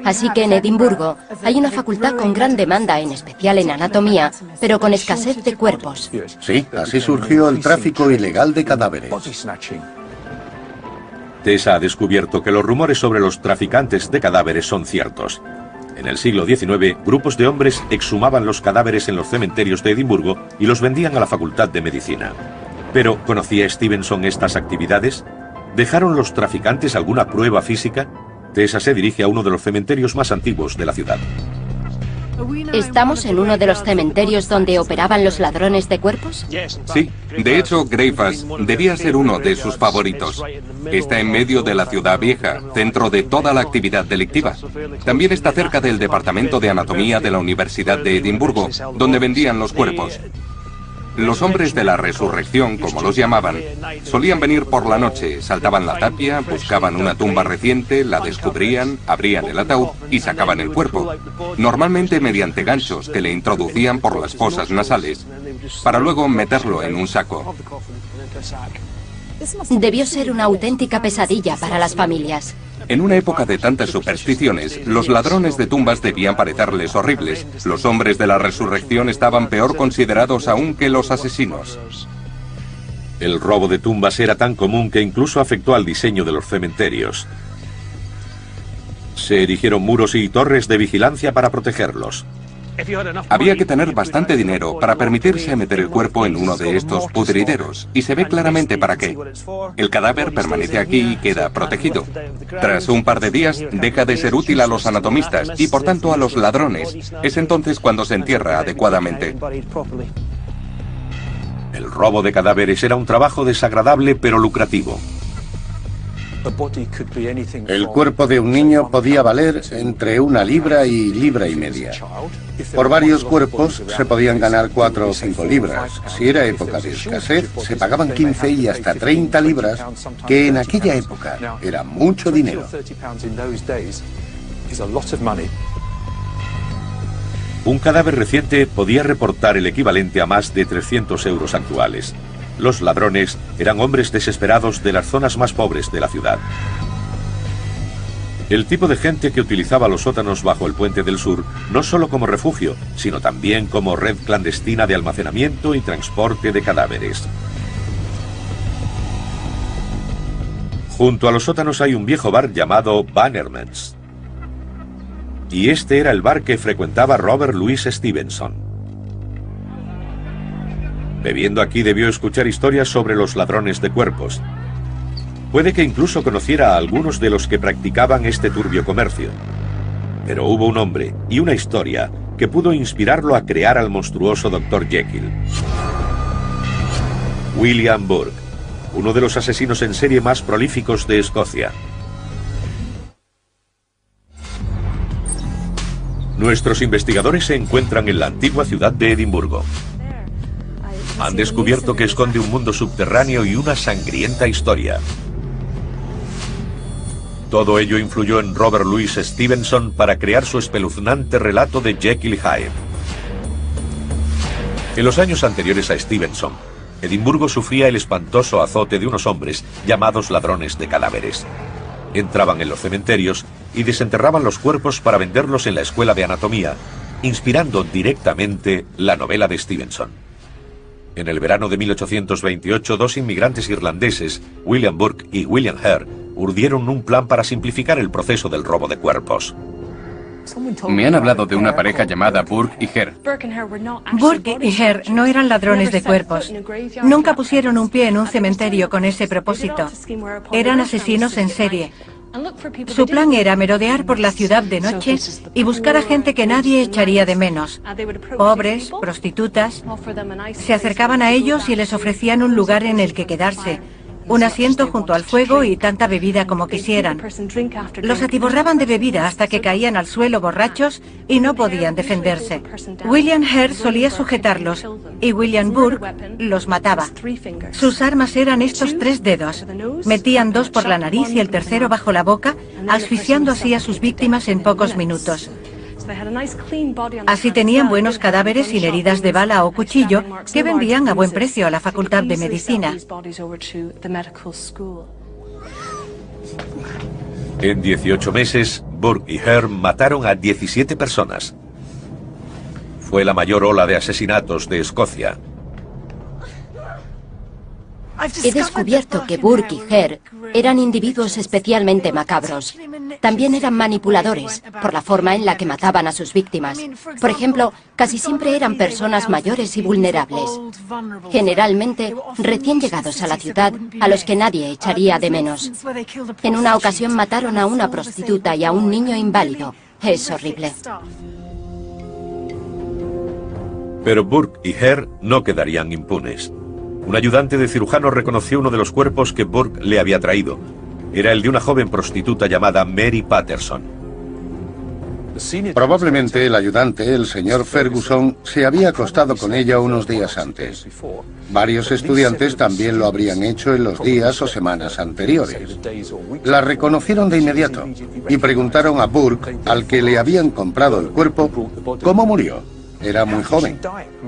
S2: Así que en Edimburgo hay una facultad con gran demanda, en especial en anatomía, pero con escasez de cuerpos.
S5: Sí, así surgió el tráfico ilegal de cadáveres.
S1: Tessa ha descubierto que los rumores sobre los traficantes de cadáveres son ciertos. En el siglo XIX, grupos de hombres exhumaban los cadáveres en los cementerios de Edimburgo y los vendían a la Facultad de Medicina. Pero, ¿conocía Stevenson estas actividades? ¿Dejaron los traficantes alguna prueba física? Tessa se dirige a uno de los cementerios más antiguos de la ciudad.
S2: ¿Estamos en uno de los cementerios donde operaban los ladrones de cuerpos?
S3: Sí, de hecho, Greyfus debía ser uno de sus favoritos. Está en medio de la ciudad vieja, centro de toda la actividad delictiva. También está cerca del departamento de anatomía de la Universidad de Edimburgo, donde vendían los cuerpos. Los hombres de la resurrección, como los llamaban, solían venir por la noche, saltaban la tapia, buscaban una tumba reciente, la descubrían, abrían el ataúd y sacaban el cuerpo, normalmente mediante ganchos que le introducían por las fosas nasales, para luego meterlo en un saco.
S2: Debió ser una auténtica pesadilla para las familias.
S3: En una época de tantas supersticiones, los ladrones de tumbas debían parecerles horribles. Los hombres de la resurrección estaban peor considerados aún que los asesinos.
S1: El robo de tumbas era tan común que incluso afectó al diseño de los cementerios. Se erigieron muros y torres de vigilancia para protegerlos.
S3: Había que tener bastante dinero para permitirse meter el cuerpo en uno de estos pudrideros, y se ve claramente para qué. El cadáver permanece aquí y queda protegido. Tras un par de días, deja de ser útil a los anatomistas y por tanto a los ladrones. Es entonces cuando se entierra adecuadamente.
S1: El robo de cadáveres era un trabajo desagradable pero lucrativo.
S5: El cuerpo de un niño podía valer entre 1 libra y 1,5 libras. Por varios cuerpos se podían ganar 4 o 5 libras. Si era época de escasez, se pagaban 15 y hasta 30 libras, que en aquella época era mucho dinero.
S1: Un cadáver reciente podía reportar el equivalente a más de 300 euros actuales. Los ladrones eran hombres desesperados de las zonas más pobres de la ciudad. El tipo de gente que utilizaba los sótanos bajo el puente del sur, no solo como refugio, sino también como red clandestina de almacenamiento y transporte de cadáveres. Junto a los sótanos hay un viejo bar llamado Bannerman's. Y este era el bar que frecuentaba Robert Louis Stevenson. Bebiendo aquí debió escuchar historias sobre los ladrones de cuerpos. Puede que incluso conociera a algunos de los que practicaban este turbio comercio. Pero hubo un hombre y una historia que pudo inspirarlo a crear al monstruoso Dr. Jekyll. William Burke, uno de los asesinos en serie más prolíficos de Escocia. Nuestros investigadores se encuentran en la antigua ciudad de Edimburgo. Han descubierto que esconde un mundo subterráneo y una sangrienta historia. Todo ello influyó en Robert Louis Stevenson para crear su espeluznante relato de Jekyll y Hyde. En los años anteriores a Stevenson, Edimburgo sufría el espantoso azote de unos hombres llamados ladrones de cadáveres. Entraban en los cementerios y desenterraban los cuerpos para venderlos en la escuela de anatomía, inspirando directamente la novela de Stevenson. En el verano de 1828, dos inmigrantes irlandeses, William Burke y William Hare, urdieron un plan para simplificar el proceso del robo de cuerpos.
S7: Me han hablado de una pareja llamada Burke y Hare.
S6: Burke y Hare no eran ladrones de cuerpos. Nunca pusieron un pie en un cementerio con ese propósito. Eran asesinos en serie. Su plan era merodear por la ciudad de noche y buscar a gente que nadie echaría de menos. Pobres, prostitutas. Se acercaban a ellos y les ofrecían un lugar en el que quedarse, un asiento junto al fuego y tanta bebida como quisieran. Los atiborraban de bebida hasta que caían al suelo borrachos y no podían defenderse. William Hare solía sujetarlos y William Burke los mataba. Sus armas eran estos 3 dedos. Metían 2 por la nariz y el tercero bajo la boca, asfixiando así a sus víctimas en pocos minutos. Así tenían buenos cadáveres sin heridas de bala o cuchillo que vendían a buen precio a la Facultad de Medicina.
S1: En 18 meses, Burke y Hare mataron a 17 personas. Fue la mayor ola de asesinatos de Escocia.
S2: He descubierto que Burke y Hare eran individuos especialmente macabros. También eran manipuladores, por la forma en la que mataban a sus víctimas. Por ejemplo, casi siempre eran personas mayores y vulnerables. Generalmente, recién llegados a la ciudad, a los que nadie echaría de menos. En una ocasión mataron a una prostituta y a un niño inválido. Es horrible.
S1: Pero Burke y Hare no quedarían impunes. Un ayudante de cirujano reconoció uno de los cuerpos que Burke le había traído. Era el de una joven prostituta llamada Mary Patterson.
S5: Probablemente el ayudante, el señor Ferguson, se había acostado con ella unos días antes. Varios estudiantes también lo habrían hecho en los días o semanas anteriores. La reconocieron de inmediato y preguntaron a Burke, al que le habían comprado el cuerpo, cómo murió. Era muy joven.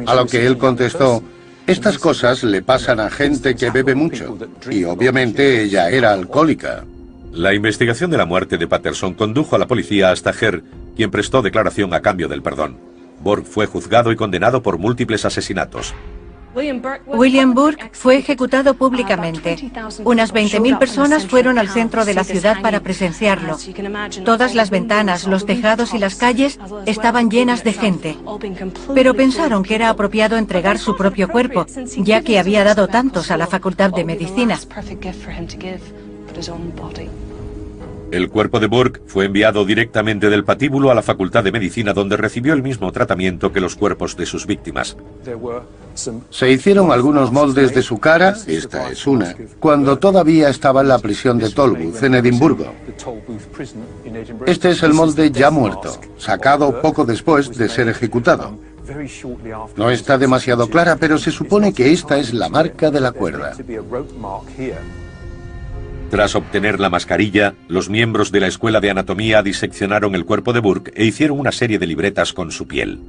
S5: A lo que él contestó: estas cosas le pasan a gente que bebe mucho, y obviamente ella era alcohólica.
S1: La investigación de la muerte de Patterson condujo a la policía hasta Hare, quien prestó declaración a cambio del perdón. Burke fue juzgado y condenado por múltiples asesinatos.
S6: William Burke fue ejecutado públicamente. Unas 20.000 personas fueron al centro de la ciudad para presenciarlo. Todas las ventanas, los tejados y las calles estaban llenas de gente. Pero pensaron que era apropiado entregar su propio cuerpo, ya que había dado tantos a la Facultad de Medicina.
S1: El cuerpo de Burke fue enviado directamente del patíbulo a la Facultad de Medicina, donde recibió el mismo tratamiento que los cuerpos de sus víctimas.
S5: Se hicieron algunos moldes de su cara, esta es una, cuando todavía estaba en la prisión de Tolbooth, en Edimburgo. Este es el molde ya muerto, sacado poco después de ser ejecutado. No está demasiado clara, pero se supone que esta es la marca de la cuerda.
S1: Tras obtener la mascarilla, los miembros de la Escuela de Anatomía diseccionaron el cuerpo de Burke e hicieron una serie de libretas con su piel.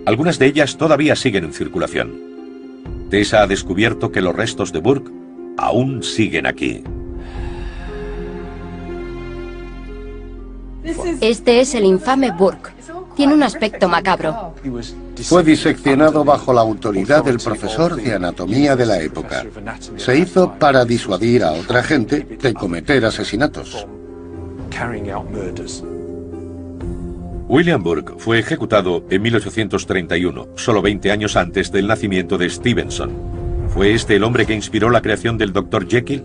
S1: Algunas de ellas todavía siguen en circulación. Tessa ha descubierto que los restos de Burke aún siguen aquí.
S2: Este es el infame Burke. Tiene un aspecto macabro.
S5: Fue diseccionado bajo la autoridad del profesor de anatomía de la época. Se hizo para disuadir a otra gente de cometer asesinatos.
S1: William Burke fue ejecutado en 1831, solo 20 años antes del nacimiento de Stevenson. ¿Fue este el hombre que inspiró la creación del Dr. Jekyll?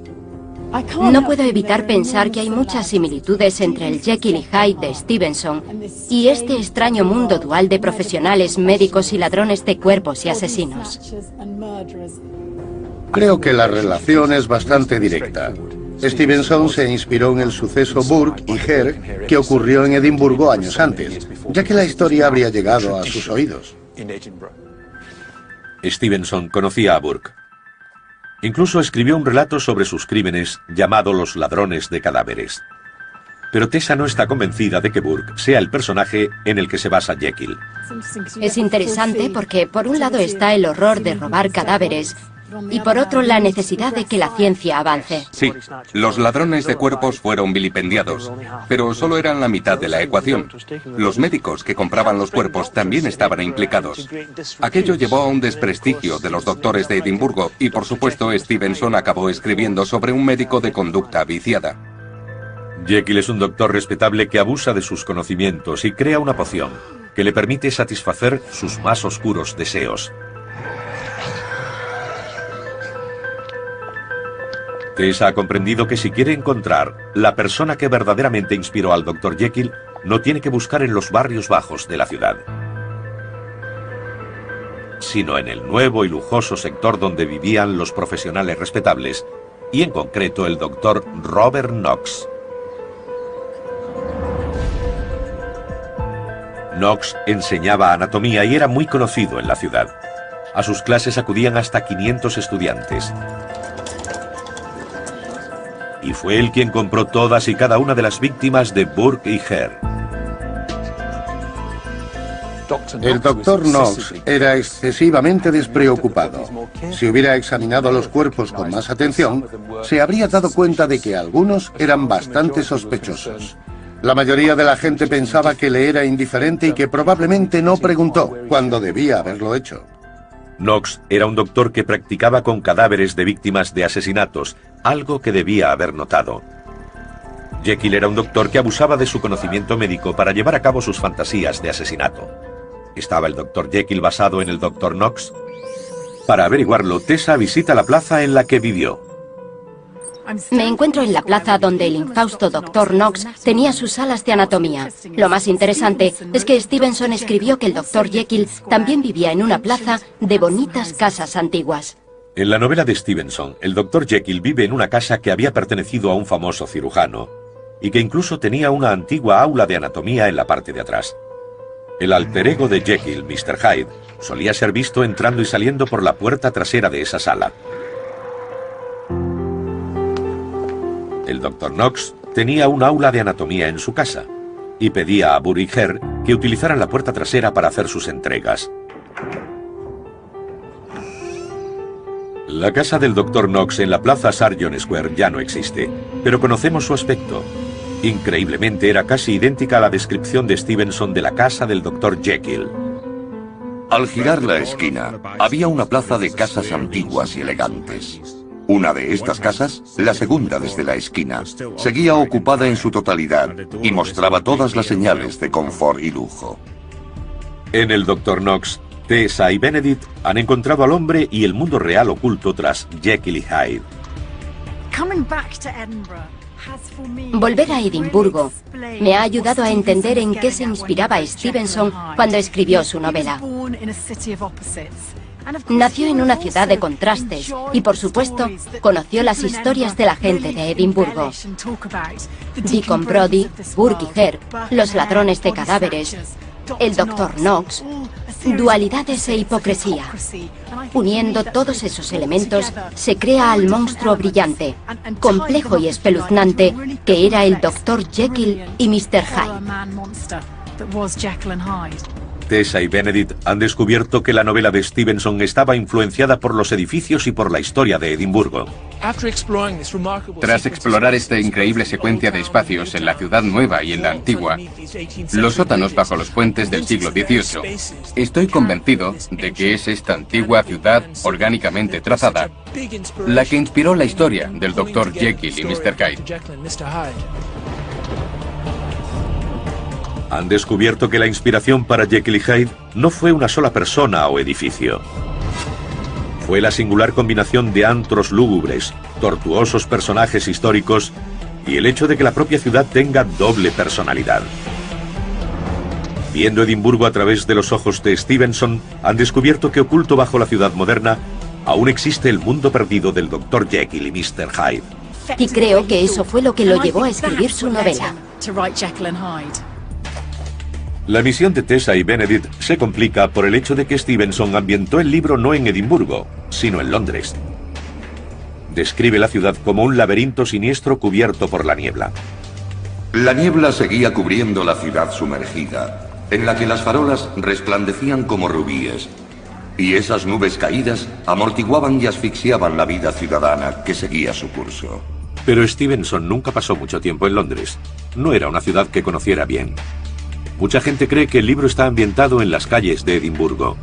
S2: No puedo evitar pensar que hay muchas similitudes entre el Jekyll y Hyde de Stevenson y este extraño mundo dual de profesionales, médicos y ladrones de cuerpos y asesinos.
S5: Creo que la relación es bastante directa. Stevenson se inspiró en el suceso Burke y Hare que ocurrió en Edimburgo años antes, ya que la historia habría llegado a sus oídos.
S1: Stevenson conocía a Burke. Incluso escribió un relato sobre sus crímenes llamado Los ladrones de cadáveres. Pero Tessa no está convencida de que Burke sea el personaje en el que se basa Jekyll.
S2: Es interesante porque por un lado está el horror de robar cadáveres y por otro la necesidad de que la ciencia avance.
S3: Sí, los ladrones de cuerpos fueron vilipendiados, pero solo eran la mitad de la ecuación. Los médicos que compraban los cuerpos también estaban implicados. Aquello llevó a un desprestigio de los doctores de Edimburgo y por supuesto Stevenson acabó escribiendo sobre un médico de conducta viciada.
S1: Jekyll es un doctor respetable que abusa de sus conocimientos y crea una poción que le permite satisfacer sus más oscuros deseos. Tessa ha comprendido que si quiere encontrar la persona que verdaderamente inspiró al Dr. Jekyll, no tiene que buscar en los barrios bajos de la ciudad, sino en el nuevo y lujoso sector donde vivían los profesionales respetables, y en concreto el Dr. Robert Knox. Knox enseñaba anatomía y era muy conocido en la ciudad. A sus clases acudían hasta 500 estudiantes. Y fue él quien compró todas y cada una de las víctimas de Burke y Hare.
S5: El Dr. Knox era excesivamente despreocupado. Si hubiera examinado los cuerpos con más atención, se habría dado cuenta de que algunos eran bastante sospechosos. La mayoría de la gente pensaba que le era indiferente y que probablemente no preguntó, cuando debía haberlo hecho.
S1: Knox era un doctor que practicaba con cadáveres de víctimas de asesinatos, algo que debía haber notado. Jekyll era un doctor que abusaba de su conocimiento médico para llevar a cabo sus fantasías de asesinato. ¿Estaba el Dr. Jekyll basado en el Dr. Knox? Para averiguarlo, Tessa visita la plaza en la que vivió.
S2: Me encuentro en la plaza donde el infausto Dr. Knox tenía sus salas de anatomía. Lo más interesante es que Stevenson escribió que el Dr. Jekyll también vivía en una plaza de bonitas casas antiguas.
S1: En la novela de Stevenson, el Dr. Jekyll vive en una casa que había pertenecido a un famoso cirujano y que incluso tenía una antigua aula de anatomía en la parte de atrás. El alter ego de Jekyll, Mr. Hyde, solía ser visto entrando y saliendo por la puerta trasera de esa sala. El Dr. Knox tenía un aula de anatomía en su casa y pedía a Burke y Hare que utilizaran la puerta trasera para hacer sus entregas. La casa del Dr. Knox en la plaza Sargent Square ya no existe, pero conocemos su aspecto. Increíblemente era casi idéntica a la descripción de Stevenson de la casa del Dr. Jekyll.
S4: Al girar la esquina, había una plaza de casas antiguas y elegantes. Una de estas casas, la segunda desde la esquina, seguía ocupada en su totalidad y mostraba todas las señales de confort y lujo.
S1: En el Dr. Knox, Tessa y Benedict han encontrado al hombre y el mundo real oculto tras Jekyll y Hyde.
S2: Volver a Edimburgo me ha ayudado a entender en qué se inspiraba Stevenson cuando escribió su novela. Nació en una ciudad de contrastes y, por supuesto, conoció las historias de la gente de Edimburgo. Deacon Brodie, Burke y Hare, los ladrones de cadáveres, el Dr. Knox, dualidades e hipocresía. Uniendo todos esos elementos, se crea al monstruo brillante, complejo y espeluznante que era el Dr. Jekyll y Mr. Hyde.
S1: Tessa y Benedict han descubierto que la novela de Stevenson estaba influenciada por los edificios y por la historia de Edimburgo.
S7: Tras explorar esta increíble secuencia de espacios en la ciudad nueva y en la antigua, los sótanos bajo los puentes del siglo XVIII, estoy convencido de que es esta antigua ciudad orgánicamente trazada la que inspiró la historia del Dr. Jekyll y Mr. Hyde.
S1: Han descubierto que la inspiración para Jekyll y Hyde no fue una sola persona o edificio. Fue la singular combinación de antros lúgubres, tortuosos personajes históricos y el hecho de que la propia ciudad tenga doble personalidad. Viendo Edimburgo a través de los ojos de Stevenson, han descubierto que oculto bajo la ciudad moderna aún existe el mundo perdido del Dr. Jekyll y Mr. Hyde.
S2: Y creo que eso fue lo que lo llevó a escribir su novela.
S1: La misión de Tessa y Benedict se complica por el hecho de que Stevenson ambientó el libro no en Edimburgo, sino en Londres. Describe la ciudad como un laberinto siniestro cubierto por la niebla.
S4: La niebla seguía cubriendo la ciudad sumergida, en la que las farolas resplandecían como rubíes, y esas nubes caídas amortiguaban y asfixiaban la vida ciudadana que seguía su curso.
S1: Pero Stevenson nunca pasó mucho tiempo en Londres. No era una ciudad que conociera bien. Mucha gente cree que el libro está ambientado en las calles de Edimburgo.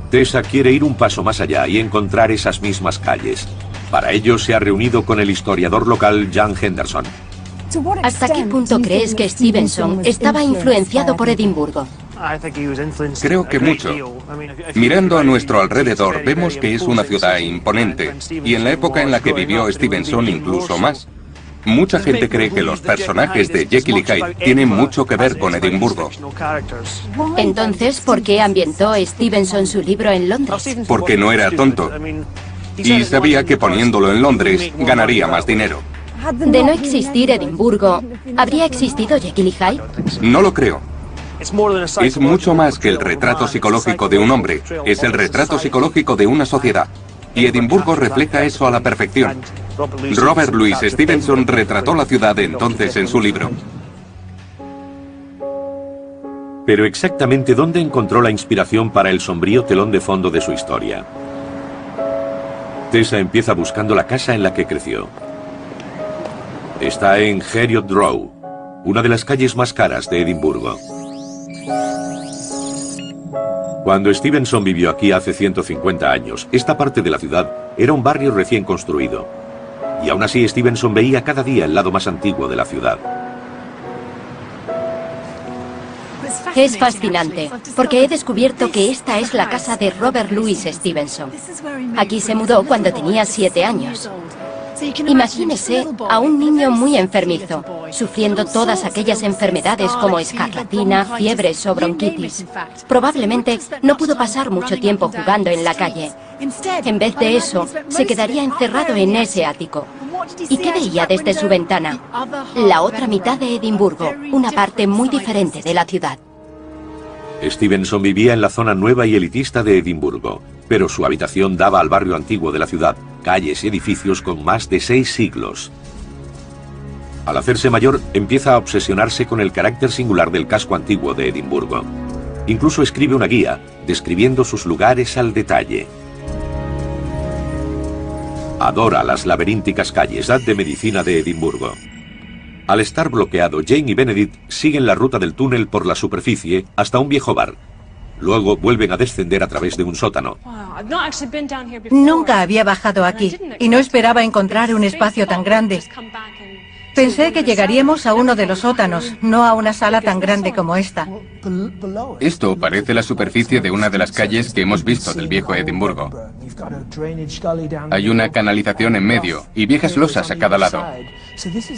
S1: Tessa quiere ir un paso más allá y encontrar esas mismas calles. Para ello se ha reunido con el historiador local Jan Henderson.
S2: ¿Hasta qué punto crees que Stevenson estaba influenciado por Edimburgo?
S3: Creo que mucho. Mirando a nuestro alrededor vemos que es una ciudad imponente, y en la época en la que vivió Stevenson incluso más. Mucha gente cree que los personajes de Jekyll y Hyde tienen mucho que ver con Edimburgo.
S2: Entonces, ¿por qué ambientó Stevenson su libro en Londres?
S3: Porque no era tonto. Y sabía que poniéndolo en Londres ganaría más dinero.
S2: De no existir Edimburgo, ¿habría existido Jekyll y Hyde?
S3: No lo creo. Es mucho más que el retrato psicológico de un hombre. Es el retrato psicológico de una sociedad. Y Edimburgo refleja eso a la perfección. Robert Louis Stevenson retrató la ciudad de entonces en su libro.
S1: Pero exactamente dónde encontró la inspiración para el sombrío telón de fondo de su historia. Tessa empieza buscando la casa en la que creció. Está en Heriot Row, una de las calles más caras de Edimburgo. Cuando Stevenson vivió aquí hace 150 años, esta parte de la ciudad era un barrio recién construido. Y aún así Stevenson veía cada día el lado más antiguo de la ciudad.
S2: Es fascinante, porque he descubierto que esta es la casa de Robert Louis Stevenson. Aquí se mudó cuando tenía 7 años. Imagínese a un niño muy enfermizo, sufriendo todas aquellas enfermedades como escarlatina, fiebres o bronquitis. Probablemente no pudo pasar mucho tiempo jugando en la calle. En vez de eso, se quedaría encerrado en ese ático. ¿Y qué veía desde su ventana? La otra mitad de Edimburgo, una parte muy diferente de la ciudad.
S1: Stevenson vivía en la zona nueva y elitista de Edimburgo, pero su habitación daba al barrio antiguo de la ciudad, calles y edificios con más de 6 siglos. Al hacerse mayor, empieza a obsesionarse con el carácter singular del casco antiguo de Edimburgo. Incluso escribe una guía, describiendo sus lugares al detalle. Adora las laberínticas calles de medicina de Edimburgo. Al estar bloqueado, Jane y Benedict siguen la ruta del túnel por la superficie hasta un viejo bar. Luego vuelven a descender a través de un sótano.
S6: Nunca había bajado aquí y no esperaba encontrar un espacio tan grande. Pensé que llegaríamos a uno de los sótanos, no a una sala tan grande como esta.
S7: Esto parece la superficie de una de las calles que hemos visto del viejo Edimburgo. Hay una canalización en medio y viejas losas a cada lado,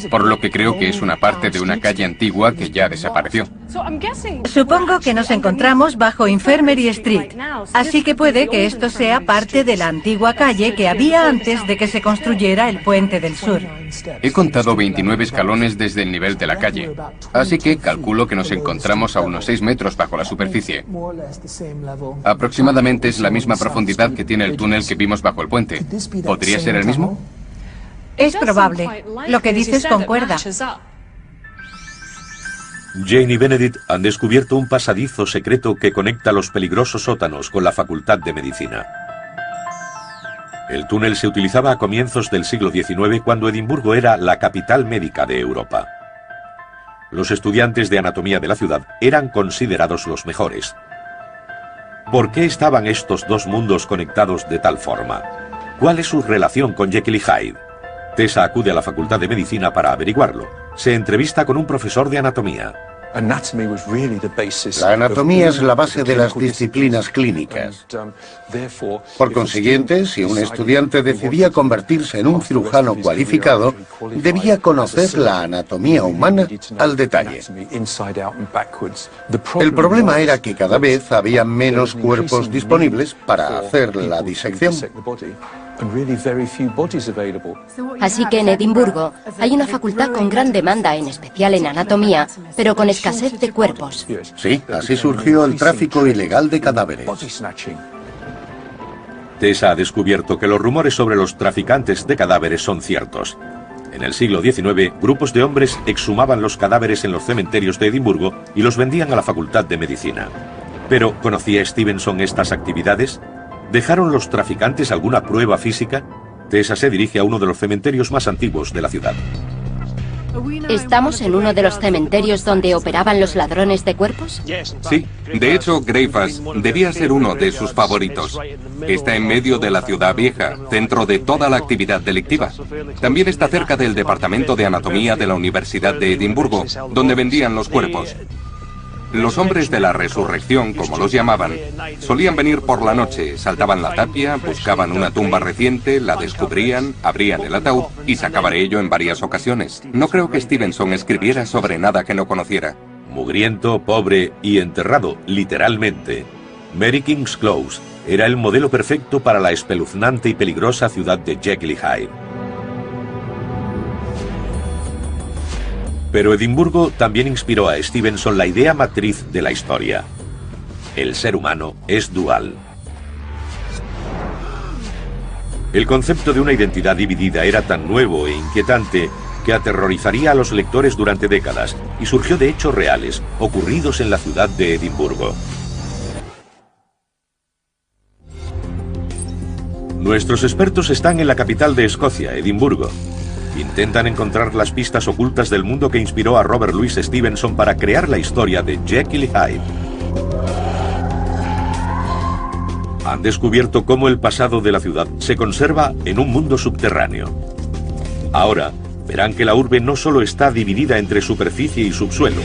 S7: por lo que creo que es una parte de una calle antigua que ya desapareció.
S6: Supongo que nos encontramos bajo Infirmary Street, así que puede que esto sea parte de la antigua calle que había antes de que se construyera el puente del sur.
S7: He contado 29 escalones desde el nivel de la calle, así que calculo que nos encontramos a unos 6 metros bajo la superficie. Aproximadamente es la misma profundidad que tiene el túnel que vimos bajo el puente. ¿Podría ser el mismo?
S6: Es probable. Lo que dices concuerda.
S1: Jane y Benedict han descubierto un pasadizo secreto que conecta los peligrosos sótanos con la Facultad de Medicina. El túnel se utilizaba a comienzos del siglo XIX, cuando Edimburgo era la capital médica de Europa. Los estudiantes de anatomía de la ciudad eran considerados los mejores. ¿Por qué estaban estos dos mundos conectados de tal forma? ¿Cuál es su relación con Jekyll y Hyde? Tessa acude a la Facultad de Medicina para averiguarlo. Se entrevista con un profesor de anatomía.
S5: La anatomía es la base de las disciplinas clínicas. Por consiguiente, si un estudiante decidía convertirse en un cirujano cualificado, debía conocer la anatomía humana al detalle. El problema era que cada vez había menos cuerpos disponibles para hacer la disección.
S2: Así que en Edimburgo hay una facultad con gran demanda, en especial en anatomía, pero con escasez de cuerpos.
S5: Sí, así surgió el tráfico ilegal de cadáveres.
S1: Tessa ha descubierto que los rumores sobre los traficantes de cadáveres son ciertos. En el siglo XIX, grupos de hombres exhumaban los cadáveres en los cementerios de Edimburgo y los vendían a la Facultad de Medicina. Pero, ¿conocía Stevenson estas actividades? ¿Dejaron los traficantes alguna prueba física? Tessa se dirige a uno de los cementerios más antiguos de la ciudad.
S2: ¿Estamos en uno de los cementerios donde operaban los ladrones de cuerpos?
S3: Sí, de hecho, Greyfus debía ser uno de sus favoritos. Está en medio de la ciudad vieja, centro de toda la actividad delictiva. También está cerca del departamento de anatomía de la Universidad de Edimburgo, donde vendían los cuerpos. Los hombres de la resurrección, como los llamaban, solían venir por la noche, saltaban la tapia, buscaban una tumba reciente, la descubrían, abrían el ataúd y sacaban ello en varias ocasiones. No creo que Stevenson escribiera sobre nada que no conociera.
S1: Mugriento, pobre y enterrado, literalmente. Mary King's Close era el modelo perfecto para la espeluznante y peligrosa ciudad de Jekyll y Hyde. Pero Edimburgo también inspiró a Stevenson la idea matriz de la historia. El ser humano es dual. El concepto de una identidad dividida era tan nuevo e inquietante que aterrorizaría a los lectores durante décadas, y surgió de hechos reales, ocurridos en la ciudad de Edimburgo. Nuestros expertos están en la capital de Escocia, Edimburgo. Intentan encontrar las pistas ocultas del mundo que inspiró a Robert Louis Stevenson para crear la historia de Jekyll y Hyde. Han descubierto cómo el pasado de la ciudad se conserva en un mundo subterráneo. Ahora verán que la urbe no solo está dividida entre superficie y subsuelo,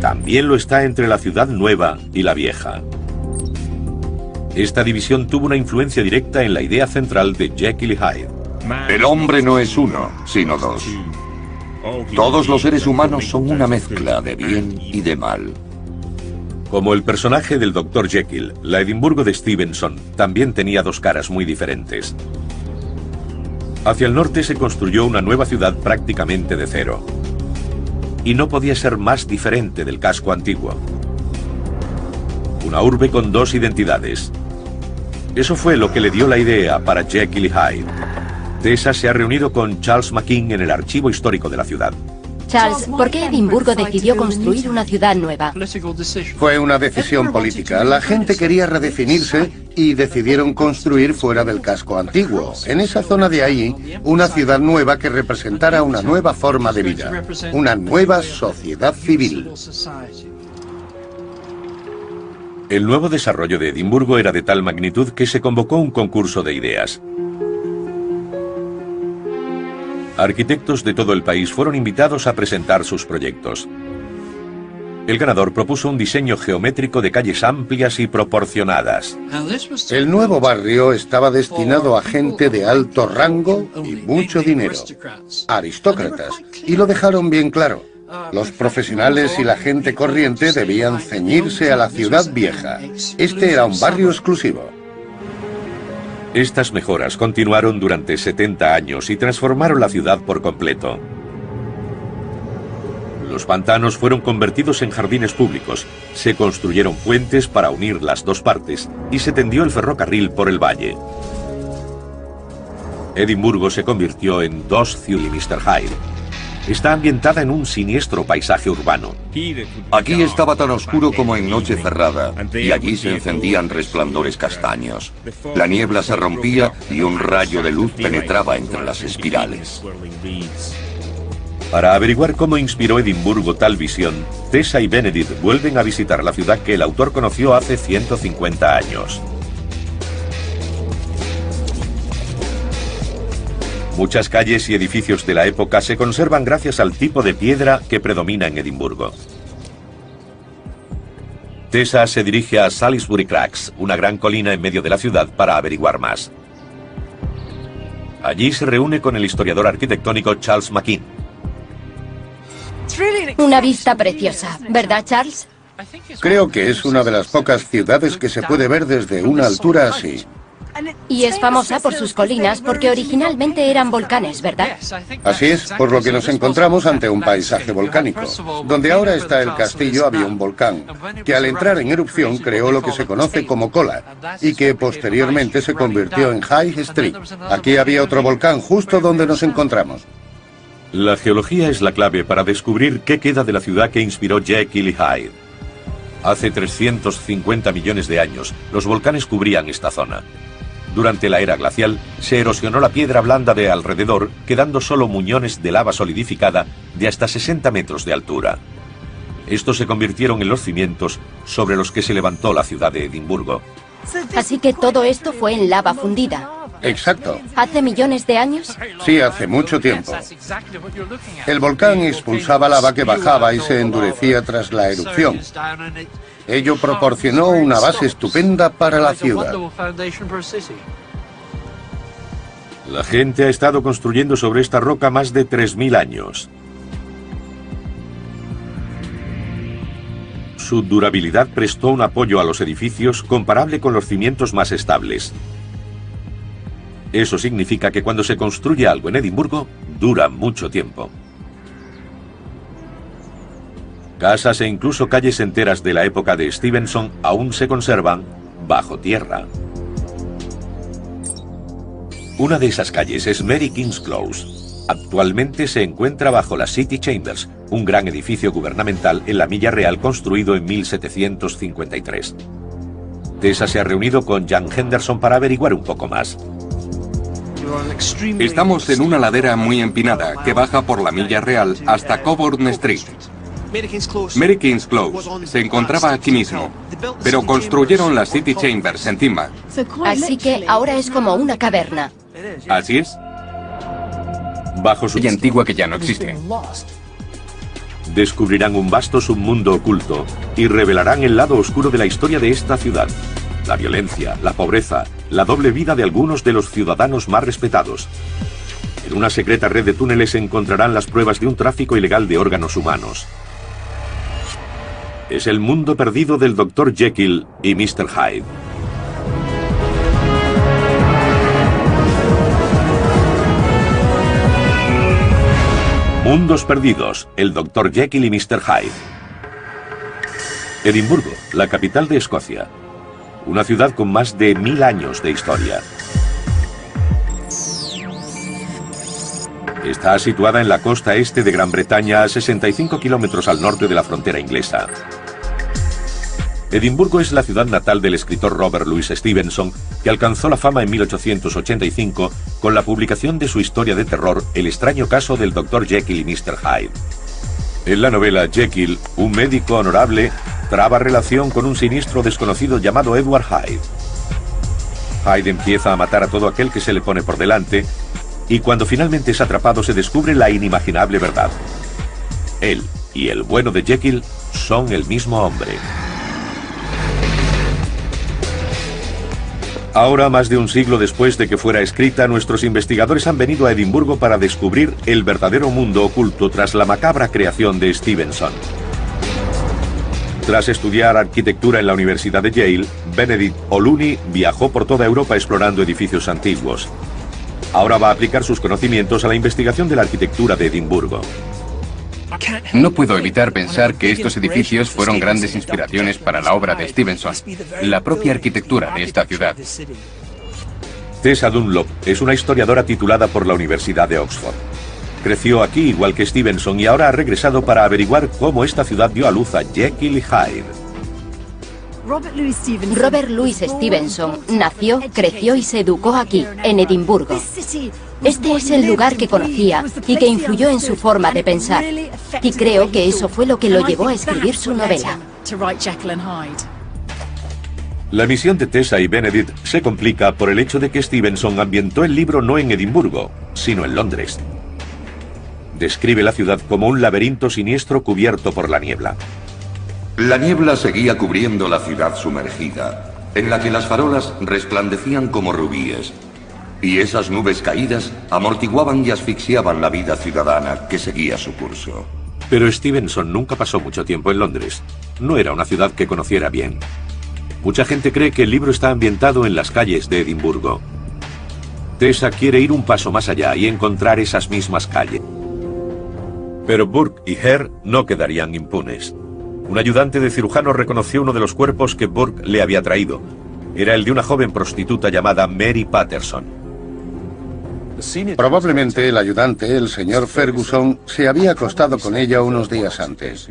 S1: también lo está entre la ciudad nueva y la vieja. Esta división tuvo una influencia directa en la idea central de Jekyll y Hyde.
S4: El hombre no es uno, sino dos. Todos los seres humanos son una mezcla de bien y de mal.
S1: Como el personaje del Dr. Jekyll, la Edimburgo de Stevenson también tenía dos caras muy diferentes. Hacia el norte se construyó una nueva ciudad prácticamente de cero. Y no podía ser más diferente del casco antiguo. Una urbe con dos identidades. Eso fue lo que le dio la idea para Jekyll y Hyde. Tessa se ha reunido con Charles McKean en el archivo histórico de la ciudad.
S2: Charles, ¿por qué Edimburgo decidió construir una ciudad nueva?
S5: Fue una decisión política. La gente quería redefinirse y decidieron construir fuera del casco antiguo, en esa zona de ahí, una ciudad nueva que representara una nueva forma de vida, una nueva sociedad civil.
S1: El nuevo desarrollo de Edimburgo era de tal magnitud que se convocó un concurso de ideas. Arquitectos de todo el país fueron invitados a presentar sus proyectos. El ganador propuso un diseño geométrico de calles amplias y proporcionadas.
S5: El nuevo barrio estaba destinado a gente de alto rango y mucho dinero, aristócratas, y lo dejaron bien claro. Los profesionales y la gente corriente debían ceñirse a la ciudad vieja. Este era un barrio exclusivo.
S1: Estas mejoras continuaron durante 70 años y transformaron la ciudad por completo. Los pantanos fueron convertidos en jardines públicos, se construyeron puentes para unir las dos partes y se tendió el ferrocarril por el valle. Edimburgo se convirtió en Dos Jekyll y Mr. Hyde. Está ambientada en un siniestro paisaje urbano.
S4: Aquí estaba tan oscuro como en noche cerrada, y allí se encendían resplandores castaños. La niebla se rompía y un rayo de luz penetraba entre las espirales.
S1: Para averiguar cómo inspiró Edimburgo tal visión, Tessa y Benedict vuelven a visitar la ciudad que el autor conoció hace 150 años. Muchas calles y edificios de la época se conservan gracias al tipo de piedra que predomina en Edimburgo. Tessa se dirige a Salisbury Craigs, una gran colina en medio de la ciudad, para averiguar más. Allí se reúne con el historiador arquitectónico Charles McKean.
S2: Una vista preciosa, ¿verdad, Charles?
S5: Creo que es una de las pocas ciudades que se puede ver desde una altura así.
S2: Y es famosa por sus colinas porque originalmente eran volcanes, ¿verdad?
S5: Así es, por lo que nos encontramos ante un paisaje volcánico. Donde ahora está el castillo había un volcán, que al entrar en erupción creó lo que se conoce como cola, y que posteriormente se convirtió en High Street. Aquí había otro volcán justo donde nos encontramos.
S1: La geología es la clave para descubrir qué queda de la ciudad que inspiró Jekyll y Hyde. Hace 350 millones de años, los volcanes cubrían esta zona. Durante la era glacial, se erosionó la piedra blanda de alrededor, quedando solo muñones de lava solidificada de hasta 60 metros de altura. Estos se convirtieron en los cimientos sobre los que se levantó la ciudad de Edimburgo.
S2: Así que todo esto fue en lava fundida.
S5: Exacto.
S2: ¿Hace millones de años?
S5: Sí, hace mucho tiempo. El volcán expulsaba lava que bajaba y se endurecía tras la erupción. Ello proporcionó una base estupenda para la ciudad.
S1: La gente ha estado construyendo sobre esta roca más de 3000 años. Su durabilidad prestó un apoyo a los edificios comparable con los cimientos más estables. Eso significa que cuando se construye algo en Edimburgo, dura mucho tiempo. Casas e incluso calles enteras de la época de Stevenson aún se conservan bajo tierra. Una de esas calles es Mary King's Close. Actualmente se encuentra bajo la City Chambers, un gran edificio gubernamental en la Milla Real construido en 1753. Tessa se ha reunido con Jan Henderson para averiguar un poco más.
S3: Estamos en una ladera muy empinada que baja por la Milla Real hasta Coburn Street. Mary King's Close se encontraba aquí mismo, pero construyeron la City Chambers encima.
S2: Así que ahora es como una caverna.
S3: Así es.
S1: Bajo su
S7: antigua que ya no existe.
S1: Descubrirán un vasto submundo oculto y revelarán el lado oscuro de la historia de esta ciudad. La violencia, la pobreza, la doble vida de algunos de los ciudadanos más respetados. En una secreta red de túneles encontrarán las pruebas de un tráfico ilegal de órganos humanos. Es el mundo perdido del Dr. Jekyll y Mr. Hyde. Mundos perdidos, el Dr. Jekyll y Mr. Hyde. Edimburgo, la capital de Escocia. Una ciudad con más de 1000 años de historia. Está situada en la costa este de Gran Bretaña, a 65 kilómetros al norte de la frontera inglesa. Edimburgo es la ciudad natal del escritor Robert Louis Stevenson, que alcanzó la fama en 1885 con la publicación de su historia de terror El extraño caso del Dr. Jekyll y Mr. Hyde. En la novela, Jekyll, un médico honorable, traba relación con un siniestro desconocido llamado Edward Hyde. Hyde empieza a matar a todo aquel que se le pone por delante, y cuando finalmente es atrapado se descubre la inimaginable verdad. Él y el bueno de Jekyll son el mismo hombre. Ahora, más de un siglo después de que fuera escrita, nuestros investigadores han venido a Edimburgo para descubrir el verdadero mundo oculto tras la macabra creación de Stevenson. Tras estudiar arquitectura en la Universidad de Yale, Benedict O'Looney viajó por toda Europa explorando edificios antiguos. Ahora va a aplicar sus conocimientos a la investigación de la arquitectura de Edimburgo.
S7: No puedo evitar pensar que estos edificios fueron grandes inspiraciones para la obra de Stevenson, la propia arquitectura de esta ciudad.
S1: Tessa Dunlop es una historiadora titulada por la Universidad de Oxford. creció aquí igual que Stevenson y ahora ha regresado para averiguar cómo esta ciudad dio a luz a Jekyll y Hyde.
S2: Robert Louis Stevenson nació, creció y se educó aquí, en Edimburgo. Este es el lugar que conocía y que influyó en su forma de pensar. Y creo que eso fue lo que lo llevó a escribir su novela.
S1: La misión de Tessa y Benedict se complica por el hecho de que Stevenson ambientó el libro no en Edimburgo, sino en Londres. Describe la ciudad como un laberinto siniestro cubierto por la niebla.
S4: La niebla seguía cubriendo la ciudad sumergida, en la que las farolas resplandecían como rubíes, y esas nubes caídas amortiguaban y asfixiaban la vida ciudadana que seguía su curso.
S1: Pero Stevenson nunca pasó mucho tiempo en Londres. No era una ciudad que conociera bien. Mucha gente cree que el libro está ambientado en las calles de Edimburgo. Tessa quiere ir un paso más allá y encontrar esas mismas calles. Pero Burke y Hare no quedarían impunes. Un ayudante de cirujano reconoció uno de los cuerpos que Burke le había traído. Era el de una joven prostituta llamada Mary Patterson.
S5: Probablemente el ayudante, el señor Ferguson, se había acostado con ella unos días antes.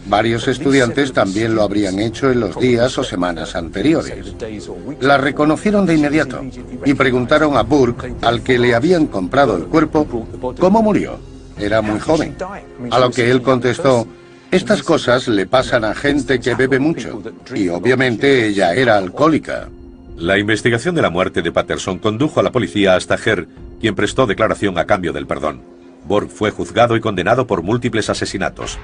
S5: Varios estudiantes también lo habrían hecho en los días o semanas anteriores. La reconocieron de inmediato y preguntaron a Burke, al que le habían comprado el cuerpo, cómo murió. Era muy joven. A lo que él contestó: estas cosas le pasan a gente que bebe mucho, y obviamente ella era alcohólica.
S1: La investigación de la muerte de Patterson condujo a la policía hasta Hare, quien prestó declaración a cambio del perdón. Burke fue juzgado y condenado por múltiples asesinatos.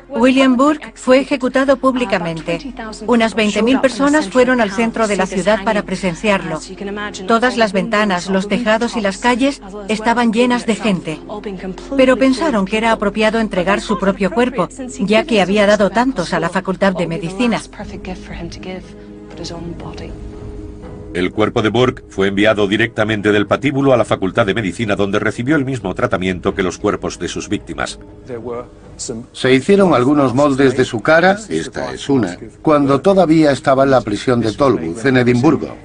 S6: William Burke fue ejecutado públicamente. Unas 20.000 personas fueron al centro de la ciudad para presenciarlo. Todas las ventanas, los tejados y las calles estaban llenas de gente. Pero pensaron que era apropiado entregar su propio cuerpo, ya que había dado tantos a la Facultad de Medicina.
S1: El cuerpo de Burke fue enviado directamente del patíbulo a la Facultad de Medicina, donde recibió el mismo tratamiento que los cuerpos de sus víctimas.
S5: Se hicieron algunos moldes de su cara, esta es una, cuando todavía estaba en la prisión de Tolbooth, en Edimburgo.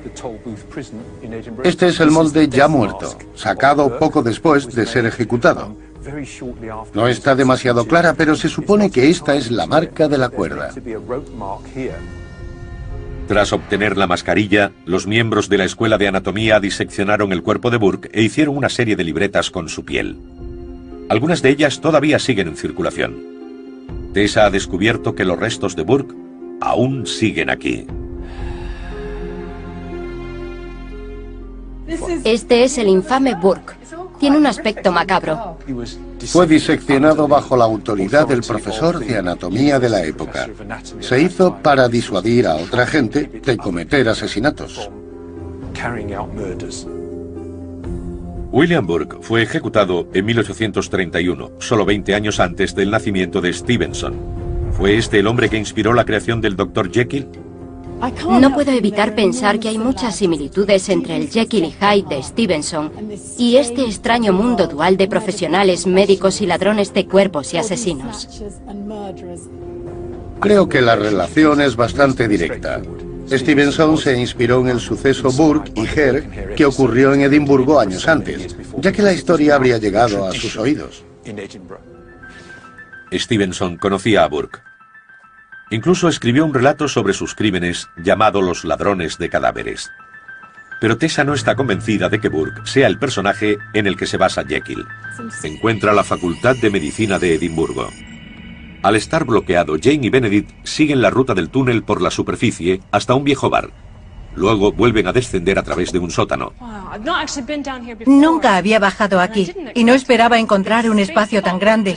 S5: Este es el molde ya muerto, sacado poco después de ser ejecutado. No está demasiado clara, pero se supone que esta es la marca de la cuerda.
S1: Tras obtener la mascarilla, los miembros de la Escuela de Anatomía diseccionaron el cuerpo de Burke e hicieron una serie de libretas con su piel. Algunas de ellas todavía siguen en circulación. Tessa ha descubierto que los restos de Burke aún siguen aquí.
S2: Este es el infame Burke. Tiene un aspecto macabro.
S5: Fue diseccionado bajo la autoridad del profesor de anatomía de la época. Se hizo para disuadir a otra gente de cometer asesinatos.
S1: William Burke fue ejecutado en 1831, solo 20 años antes del nacimiento de Stevenson. ¿Fue este el hombre que inspiró la creación del Dr. Jekyll?
S2: No puedo evitar pensar que hay muchas similitudes entre el Jekyll y Hyde de Stevenson y este extraño mundo dual de profesionales, médicos y ladrones de cuerpos y asesinos.
S5: Creo que la relación es bastante directa. Stevenson se inspiró en el suceso Burke y Hare que ocurrió en Edimburgo años antes, ya que la historia habría llegado a sus oídos.
S1: Stevenson conocía a Burke. Incluso escribió un relato sobre sus crímenes llamado Los ladrones de cadáveres. Pero Tessa no está convencida de que Burke sea el personaje en el que se basa Jekyll. Encuentra la Facultad de Medicina de Edimburgo. Al estar bloqueado, Jane y Benedict siguen la ruta del túnel por la superficie hasta un viejo bar. Luego vuelven a descender a través de un sótano.
S6: Nunca había bajado aquí y no esperaba encontrar un espacio tan grande.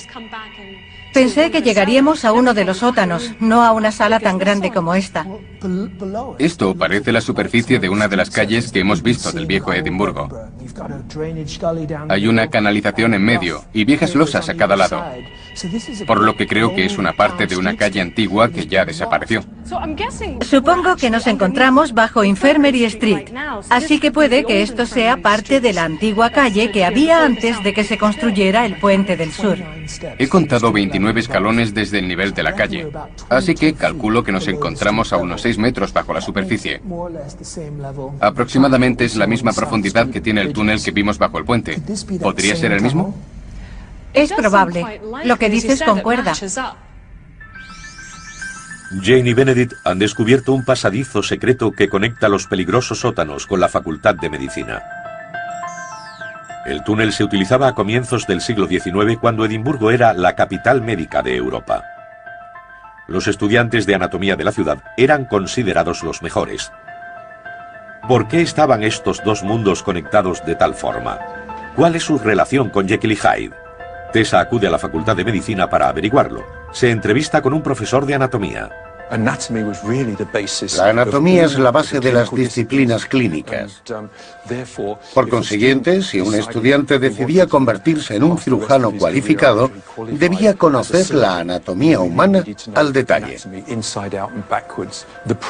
S6: Pensé que llegaríamos a uno de los sótanos, no a una sala tan grande como esta.
S7: Esto parece la superficie de una de las calles que hemos visto del viejo Edimburgo. Hay una canalización en medio y viejas losas a cada lado, por lo que creo que es una parte de una calle antigua que ya desapareció.
S6: Supongo que nos encontramos bajo Infirmary Street, así que puede que esto sea parte de la antigua calle que había antes de que se construyera el puente del sur.
S7: He contado 29 escalones desde el nivel de la calle, así que calculo que nos encontramos a unos 6 metros bajo la superficie. Aproximadamente es la misma profundidad que tiene el túnel que vimos bajo el puente. ¿Podría ser el mismo?
S6: Es probable. Lo que dices concuerda.
S1: Jane y Benedict han descubierto un pasadizo secreto que conecta los peligrosos sótanos con la Facultad de Medicina. El túnel se utilizaba a comienzos del siglo XIX, cuando Edimburgo era la capital médica de Europa. Los estudiantes de anatomía de la ciudad eran considerados los mejores. ¿Por qué estaban estos dos mundos conectados de tal forma? ¿Cuál es su relación con Jekyll y Hyde? Tessa acude a la Facultad de Medicina para averiguarlo. Se entrevista con un profesor de anatomía.
S5: La anatomía es la base de las disciplinas clínicas. Por consiguiente, si un estudiante decidía convertirse en un cirujano cualificado, debía conocer la anatomía humana al detalle.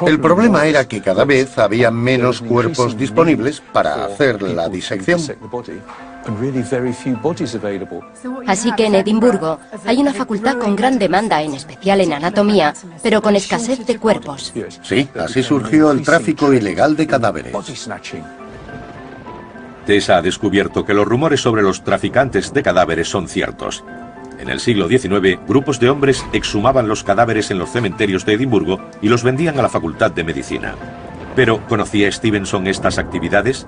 S5: El problema era que cada vez había menos cuerpos disponibles para hacer la disección.
S2: Así que en Edimburgo hay una facultad con gran demanda, en especial en anatomía, pero con escasez de cuerpos.
S5: Sí, así surgió el tráfico ilegal de cadáveres.
S1: Tessa ha descubierto que los rumores sobre los traficantes de cadáveres son ciertos. En el siglo XIX, grupos de hombres exhumaban los cadáveres en los cementerios de Edimburgo y los vendían a la Facultad de Medicina. Pero, ¿conocía Stevenson estas actividades?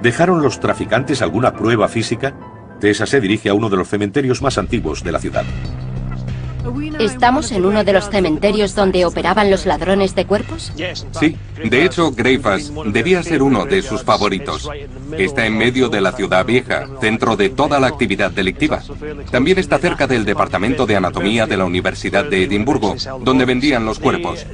S1: ¿Dejaron los traficantes alguna prueba física? Tessa se dirige a uno de los cementerios más antiguos de la ciudad.
S2: ¿Estamos en uno de los cementerios donde operaban los ladrones de cuerpos?
S3: Sí, de hecho, Greyfus debía ser uno de sus favoritos. Está en medio de la ciudad vieja, centro de toda la actividad delictiva. También está cerca del departamento de anatomía de la Universidad de Edimburgo, donde vendían los cuerpos.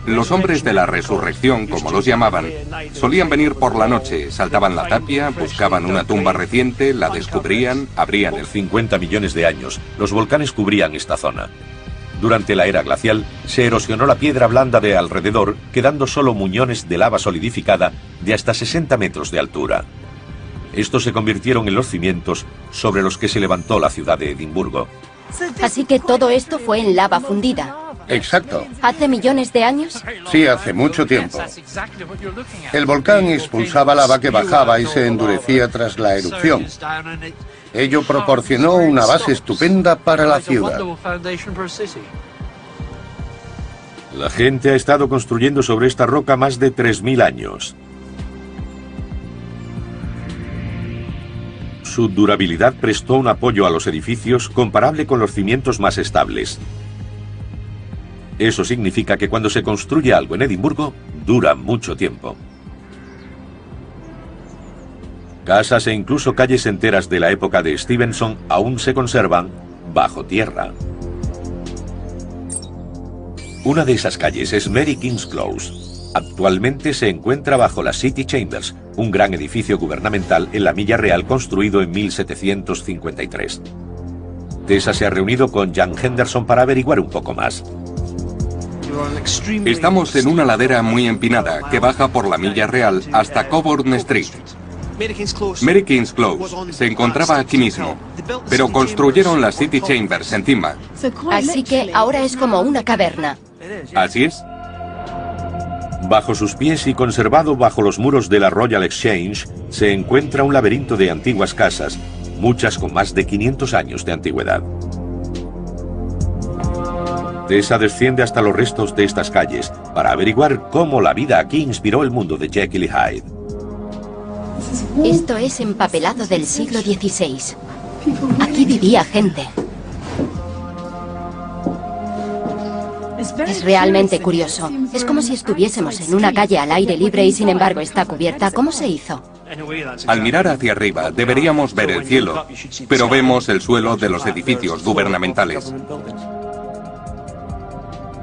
S3: Los hombres de la resurrección, como los llamaban, solían venir por la noche, saltaban la tapia, buscaban una tumba reciente, la descubrían, abrían el...
S1: 50 millones de años, los volcanes cubrían esta zona. Durante la era glacial, se erosionó la piedra blanda de alrededor, quedando solo muñones de lava solidificada de hasta 60 metros de altura. Estos se convirtieron en los cimientos sobre los que se levantó la ciudad de Edimburgo.
S2: Así que todo esto fue en lava fundida.
S5: Exacto.
S2: ¿Hace millones de años?
S5: Sí, hace mucho tiempo. El volcán expulsaba lava que bajaba y se endurecía tras la erupción. Ello proporcionó una base estupenda para la ciudad.
S1: La gente ha estado construyendo sobre esta roca más de 3000 años. Su durabilidad prestó un apoyo a los edificios comparable con los cimientos más estables. Eso significa que cuando se construye algo en Edimburgo, dura mucho tiempo. Casas e incluso calles enteras de la época de Stevenson aún se conservan bajo tierra. Una de esas calles es Mary King's Close. Actualmente se encuentra bajo la City Chambers, un gran edificio gubernamental en la Milla Real construido en 1753. Tessa se ha reunido con Jan Henderson para averiguar un poco más.
S3: Estamos en una ladera muy empinada que baja por la Milla Real hasta Coburn Street. Mary King's Close se encontraba aquí mismo, pero construyeron la City Chambers encima.
S2: Así que ahora es como una caverna.
S3: Así es.
S1: Bajo sus pies y conservado bajo los muros de la Royal Exchange, se encuentra un laberinto de antiguas casas, muchas con más de 500 años de antigüedad. Tessa desciende hasta los restos de estas calles para averiguar cómo la vida aquí inspiró el mundo de Jekyll y Hyde.
S2: Esto es empapelado del siglo XVI. Aquí vivía gente. Es realmente curioso. Es como si estuviésemos en una calle al aire libre y sin embargo está cubierta. ¿Cómo se hizo?
S3: Al mirar hacia arriba deberíamos ver el cielo, pero vemos el suelo de los edificios gubernamentales.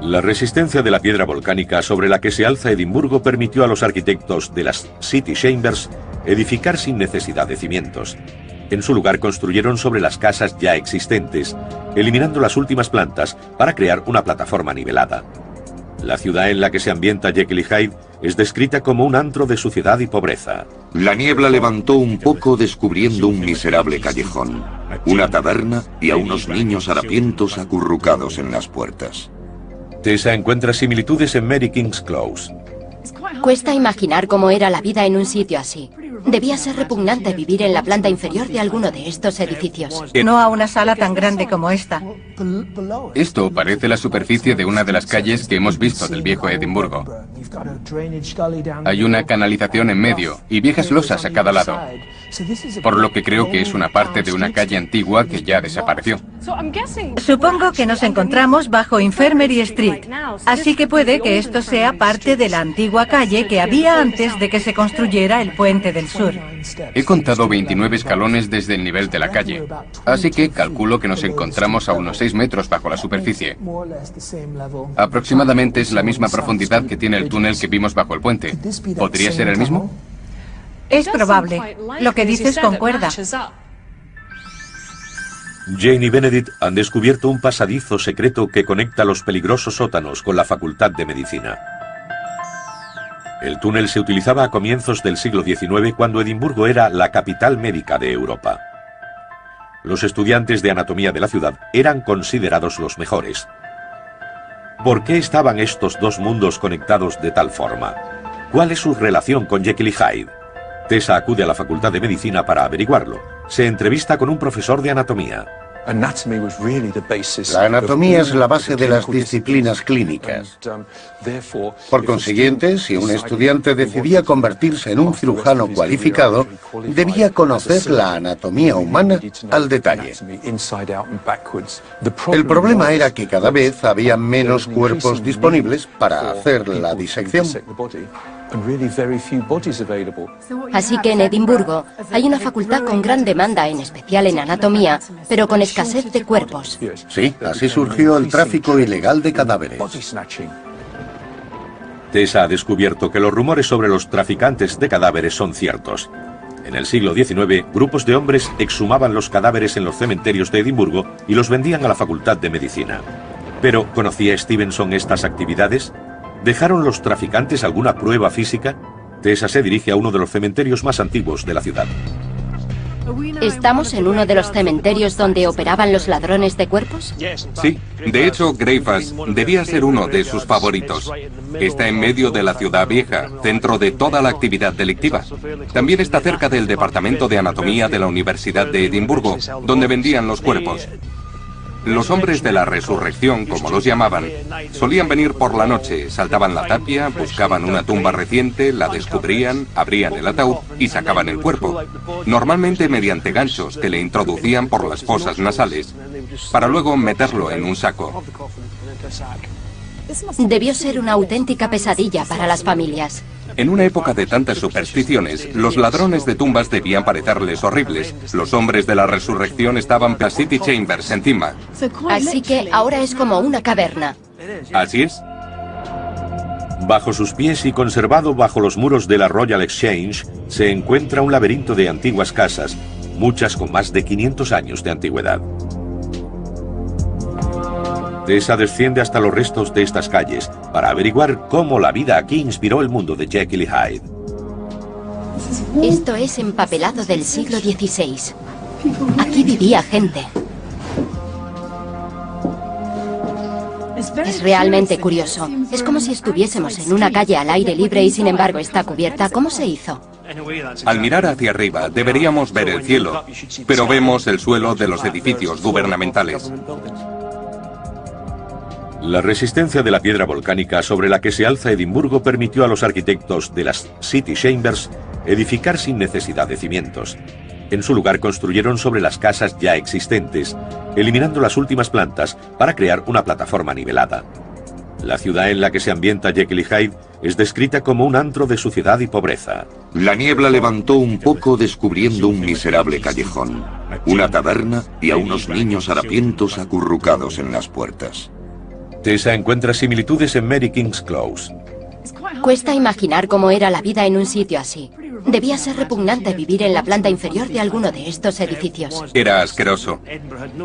S1: La resistencia de la piedra volcánica sobre la que se alza Edimburgo permitió a los arquitectos de las City Chambers edificar sin necesidad de cimientos. En su lugar construyeron sobre las casas ya existentes, eliminando las últimas plantas para crear una plataforma nivelada. La ciudad en la que se ambienta Jekyll y Hyde es descrita como un antro de suciedad y pobreza.
S4: La niebla levantó un poco descubriendo un miserable callejón, una taberna y a unos niños harapientos acurrucados en las puertas.
S1: Tessa encuentra similitudes en Mary King's Close.
S2: Cuesta imaginar cómo era la vida en un sitio así. Debía ser repugnante vivir en la planta inferior de alguno de estos edificios.
S6: No a una sala tan grande como esta.
S7: Esto parece la superficie de una de las calles que hemos visto del viejo Edimburgo. Hay una canalización en medio y viejas losas a cada lado, por lo que creo que es una parte de una calle antigua que ya desapareció.
S6: Supongo que nos encontramos bajo Infirmary Street, así que puede que esto sea parte de la antigua calle que había antes de que se construyera el puente del sur.
S7: He contado 29 escalones desde el nivel de la calle, así que calculo que nos encontramos a unos 6 metros bajo la superficie. Aproximadamente es la misma profundidad que tiene el túnel que vimos bajo el puente. ¿Podría ser el mismo?
S6: Es probable. Lo que dices concuerda.
S1: Jane y Benedict han descubierto un pasadizo secreto que conecta los peligrosos sótanos con la Facultad de Medicina. El túnel se utilizaba a comienzos del siglo XIX, cuando Edimburgo era la capital médica de Europa. Los estudiantes de anatomía de la ciudad eran considerados los mejores. ¿Por qué estaban estos dos mundos conectados de tal forma? ¿Cuál es su relación con Jekyll y Hyde? Tessa acude a la Facultad de Medicina para averiguarlo. Se entrevista con un profesor de anatomía.
S5: La anatomía es la base de las disciplinas clínicas. Por consiguiente, si un estudiante decidía convertirse en un cirujano cualificado, debía conocer la anatomía humana al detalle. El problema era que cada vez había menos cuerpos disponibles para hacer la disección.
S2: Así que en Edimburgo hay una facultad con gran demanda, en especial en anatomía, pero con escasez de cuerpos.
S5: Sí, así surgió el tráfico ilegal de cadáveres.
S1: Tessa ha descubierto que los rumores sobre los traficantes de cadáveres son ciertos. En el siglo XIX, grupos de hombres exhumaban los cadáveres en los cementerios de Edimburgo y los vendían a la Facultad de Medicina. Pero, ¿conocía Stevenson estas actividades? ¿Dejaron los traficantes alguna prueba física? Tessa se dirige a uno de los cementerios más antiguos de la ciudad.
S2: ¿Estamos en uno de los cementerios donde operaban los ladrones de cuerpos?
S3: Sí, de hecho, Greyfast debía ser uno de sus favoritos. Está en medio de la ciudad vieja, centro de toda la actividad delictiva. También está cerca del departamento de anatomía de la Universidad de Edimburgo, donde vendían los cuerpos. Los hombres de la resurrección, como los llamaban, solían venir por la noche, saltaban la tapia, buscaban una tumba reciente, la descubrían, abrían el ataúd y sacaban el cuerpo, normalmente mediante ganchos que le introducían por las fosas nasales, para luego meterlo en un saco.
S2: Debió ser una auténtica pesadilla para las familias.
S3: En una época de tantas supersticiones, los ladrones de tumbas debían parecerles horribles. Los hombres de la resurrección estaban a City Chambers encima.
S2: Así que ahora es como una caverna.
S3: Así es.
S1: Bajo sus pies y conservado bajo los muros de la Royal Exchange, se encuentra un laberinto de antiguas casas, muchas con más de 500 años de antigüedad. Tessa desciende hasta los restos de estas calles para averiguar cómo la vida aquí inspiró el mundo de Jekyll y Hyde.
S2: Esto es empapelado del siglo XVI. Aquí vivía gente. Es realmente curioso. Es como si estuviésemos en una calle al aire libre y sin embargo está cubierta. ¿Cómo se hizo?
S3: Al mirar hacia arriba deberíamos ver el cielo, pero vemos el suelo de los edificios gubernamentales.
S1: La resistencia de la piedra volcánica sobre la que se alza Edimburgo permitió a los arquitectos de las City Chambers edificar sin necesidad de cimientos. En su lugar construyeron sobre las casas ya existentes, eliminando las últimas plantas para crear una plataforma nivelada. La ciudad en la que se ambienta Jekyll y Hyde es descrita como un antro de suciedad y pobreza.
S4: La niebla levantó un poco descubriendo un miserable callejón, una taberna y a unos niños harapientos acurrucados en las puertas.
S1: Tessa encuentra similitudes en Mary King's Close.
S2: Cuesta imaginar cómo era la vida en un sitio así. Debía ser repugnante vivir en la planta inferior de alguno de estos edificios.
S3: Era asqueroso.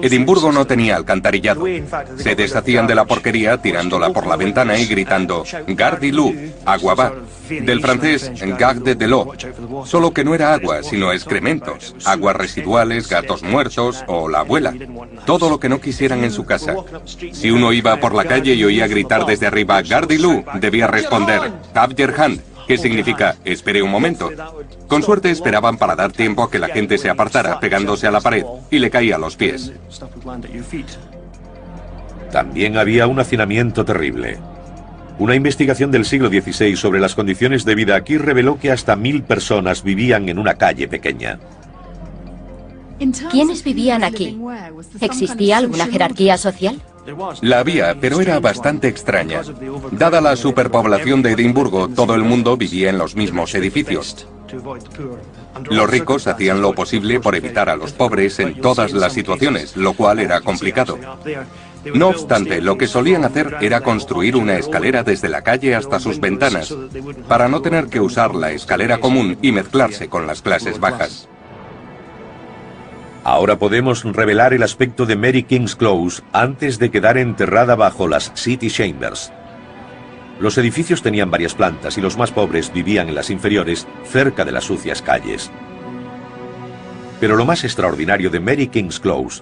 S3: Edimburgo no tenía alcantarillado. Se deshacían de la porquería tirándola por la ventana y gritando «Garde l'eau», agua va. Del francés «Garde de l'eau». Solo que no era agua, sino excrementos, aguas residuales, gatos muertos o la abuela. Todo lo que no quisieran en su casa. Si uno iba por la calle y oía gritar desde arriba «Garde l'eau», debía responder Have your hand, que significa espere un momento. Con suerte esperaban para dar tiempo a que la gente se apartara pegándose a la pared y le caía a los pies.
S1: También había un hacinamiento terrible. Una investigación del siglo XVI sobre las condiciones de vida aquí reveló que hasta 1000 personas vivían en una calle pequeña.
S2: ¿Quiénes vivían aquí? ¿Existía alguna jerarquía social?
S3: La había, pero era bastante extraña. Dada la superpoblación de Edimburgo, todo el mundo vivía en los mismos edificios. Los ricos hacían lo posible por evitar a los pobres en todas las situaciones, lo cual era complicado. No obstante, lo que solían hacer era construir una escalera desde la calle hasta sus ventanas, para no tener que usar la escalera común y mezclarse con las clases bajas.
S1: Ahora podemos revelar el aspecto de Mary King's Close antes de quedar enterrada bajo las City Chambers. Los edificios tenían varias plantas y los más pobres vivían en las inferiores, cerca de las sucias calles. Pero lo más extraordinario de Mary King's Close